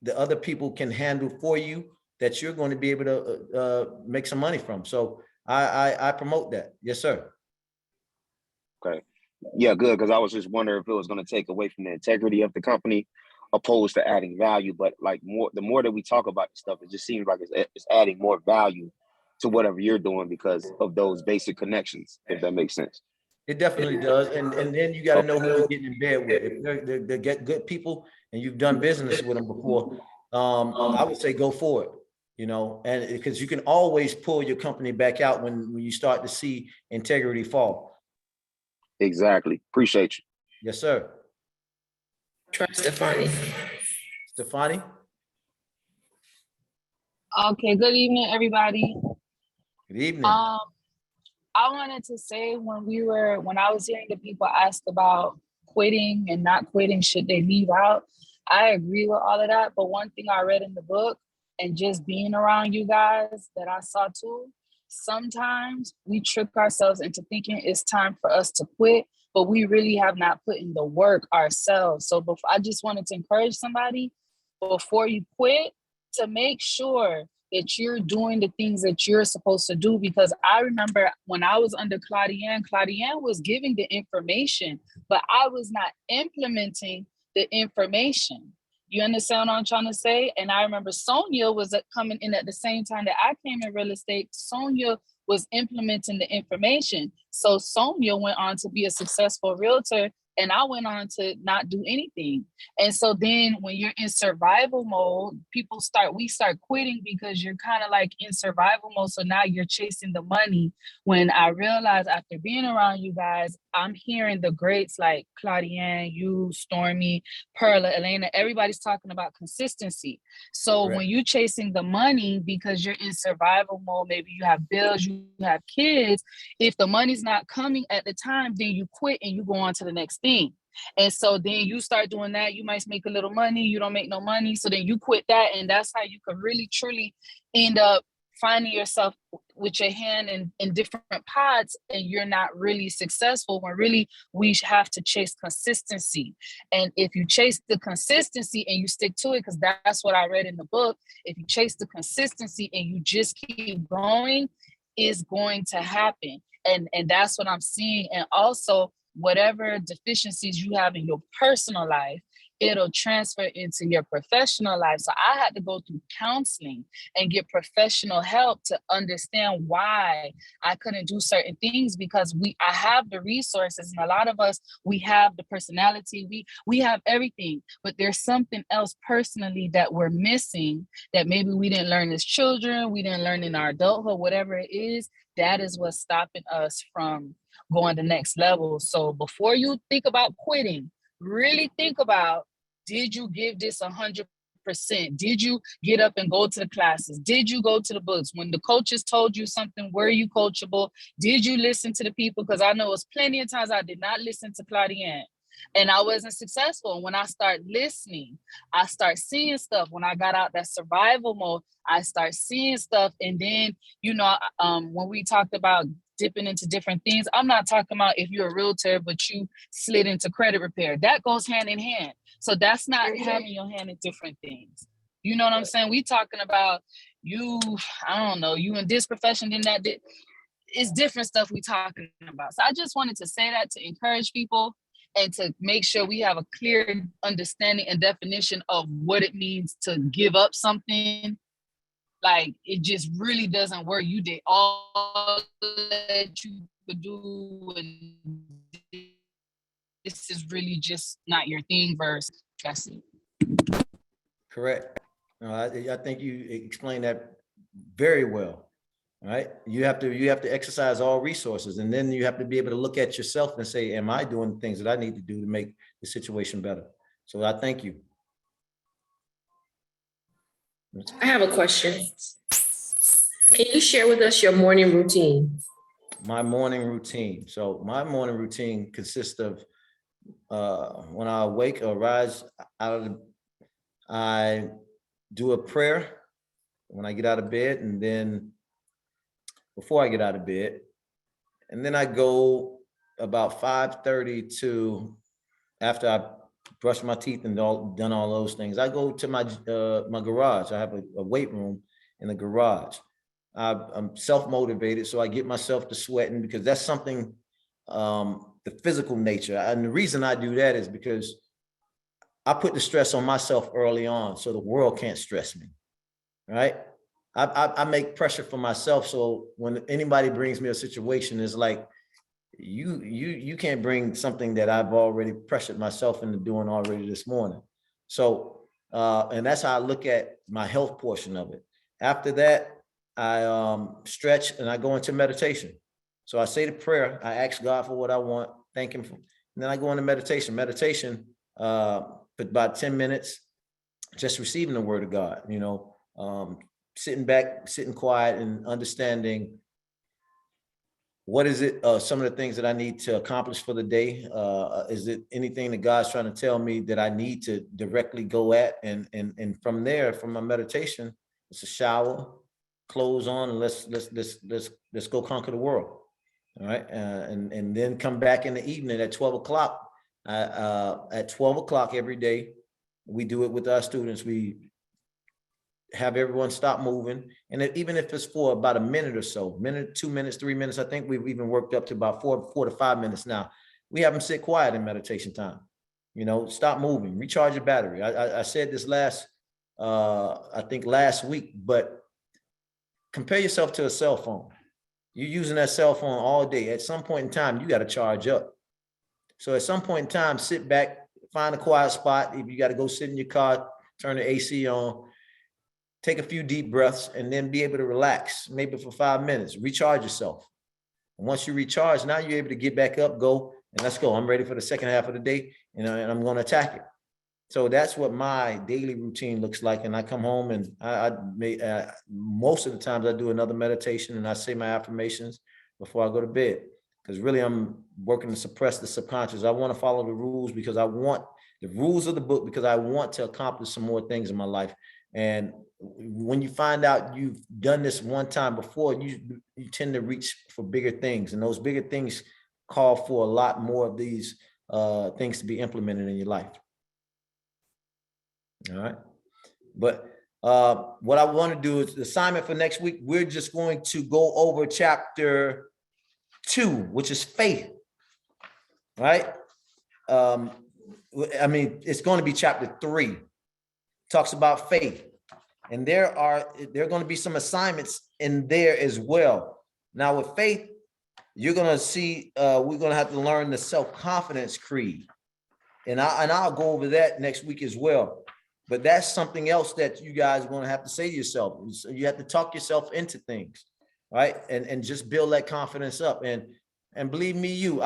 the other people can handle for you, that you're going to be able to make some money from. So I promote that. Yes, sir. Okay. Yeah, good. Because I was just wondering if it was going to take away from the integrity of the company, opposed to adding value. But like the more that we talk about this stuff, it just seems like it's adding more value to whatever you're doing because of those basic connections, if that makes sense. It definitely does. And then you got to know who you're getting in bed with. If they get good people and you've done business with them before, I would say go for it, and because you can always pull your company back out when you start to see integrity fall. Exactly. Appreciate you. Yes, sir. Try Stefani. Stefani? Okay, good evening, everybody. Good evening. I wanted to say when I was hearing the people ask about quitting and not quitting, should they leave out? I agree with all of that. But one thing I read in the book and just being around you guys that I saw too, sometimes we trick ourselves into thinking it's time for us to quit, but we really have not put in the work ourselves. So I just wanted to encourage somebody before you quit to make sure that you're doing the things that you're supposed to do. Because I remember when I was under Claudienne was giving the information, but I was not implementing the information. You understand what I'm trying to say? And I remember Sonia was coming in at the same time that I came in real estate. Sonia was implementing the information. So Sonia went on to be a successful realtor, and I went on to not do anything. And so then when you're in survival mode, we start quitting because you're kind of like in survival mode. So now you're chasing the money. When I realized after being around you guys, I'm hearing the greats like Claudienne, you, Stormy, Perla, Elena, everybody's talking about consistency. So Correct. When you're chasing the money because you're in survival mode, maybe you have bills, you have kids, if the money's not coming at the time, then you quit and you go on to the next thing. And so then you start doing that. You might make a little money, you don't make no money. So then you quit that. And that's how you can really, truly end up finding yourself with your hand in different pots, and you're not really successful, when really we have to chase consistency. And if you chase the consistency and you stick to it, because that's what I read in the book, if you chase the consistency and you just keep going, is going to happen. And that's what I'm seeing. And also, whatever deficiencies you have in your personal life, it'll transfer into your professional life. So I had to go through counseling and get professional help to understand why I couldn't do certain things, because I have the resources, and a lot of us, we have the personality, we have everything, but there's something else personally that we're missing that maybe we didn't learn as children, we didn't learn in our adulthood, whatever it is, that is what's stopping us from going to the next level. So before you think about quitting, really think about, did you give this 100%? Did you get up and go to the classes? Did you go to the books? When the coaches told you something, were you coachable? Did you listen to the people? Because I know it's plenty of times I did not listen to Claudienne and I wasn't successful. When I start listening, I start seeing stuff. When I got out that survival mode, I start seeing stuff. And then, when we talked about dipping into different things, I'm not talking about if you're a realtor, but you slid into credit repair. That goes hand in hand. So that's not having your hand in different things. You know what I'm saying? We talking about you in this profession, then that. It's different stuff we talking about. So I just wanted to say that to encourage people and to make sure we have a clear understanding and definition of what it means to give up something. Like, it just really doesn't work. You did all that you could do, and this is really just not your thing. Versus, that's it. Correct. I think you explained that very well. All right. You have to exercise all resources, and then you have to be able to look at yourself and say, am I doing the things that I need to do to make the situation better? So I thank you. I have a question. Can you share with us your morning routine? my morning routine. So my morning routine consists of when I wake or rise out of I do a prayer when I get out of bed, and then before I get out of bed, and then I go about 5:30 to after I brush my teeth and done all those things. I go to my garage. I have a weight room in the garage. I'm self-motivated, so I get myself to sweating because that's something, the physical nature. And the reason I do that is because I put the stress on myself early on, so the world can't stress me, right? I make pressure for myself, so when anybody brings me a situation, it's like you can't bring something that I've already pressured myself into doing already this morning. So and that's how I look at my health portion of it. After that, I stretch and I go into meditation. So I say the prayer, I ask God for what I want, thank him for, and then I go into meditation. Meditation for about 10 minutes, just receiving the word of God, sitting back, sitting quiet and understanding what is it, some of the things that I need to accomplish for the day. Is it anything that God's trying to tell me that I need to directly go at? And from there, from my meditation, it's a shower, clothes on, and let's go conquer the world. All right. And then come back in the evening at 12 o'clock. At 12 o'clock every day, we do it with our students. We have everyone stop moving. And even if it's for about a minute or so, minute, 2 minutes, 3 minutes, I think we've even worked up to about four to 5 minutes now. We have them sit quiet in meditation time. Stop moving, recharge your battery. I said this I think last week, but compare yourself to a cell phone. You're using that cell phone all day. At some point in time, you got to charge up. So at some point in time, sit back, find a quiet spot. If you got to go sit in your car, turn the AC on, take a few deep breaths, and then be able to relax, maybe for 5 minutes, recharge yourself. And once you recharge, now you're able to get back up, go, and let's go. I'm ready for the second half of the day, and I'm going to attack it. So that's what my daily routine looks like. And I come home and most of the times I do another meditation and I say my affirmations before I go to bed. Because really I'm working to suppress the subconscious. I want to follow the rules because I want the rules of the book, because I want to accomplish some more things in my life. And when you find out you've done this one time before, you tend to reach for bigger things. And those bigger things call for a lot more of these things to be implemented in your life. All right. But what I want to do is the assignment for next week. We're just going to go over chapter 2, which is faith. Right. It's going to be chapter 3. Talks about faith. And there are going to be some assignments in there as well. Now with faith, you're going to see we're going to have to learn the self-confidence creed. And I'll go over that next week as well. But that's something else that you guys are going to have to say to yourself. You have to talk yourself into things, right? And just build that confidence up. And believe me,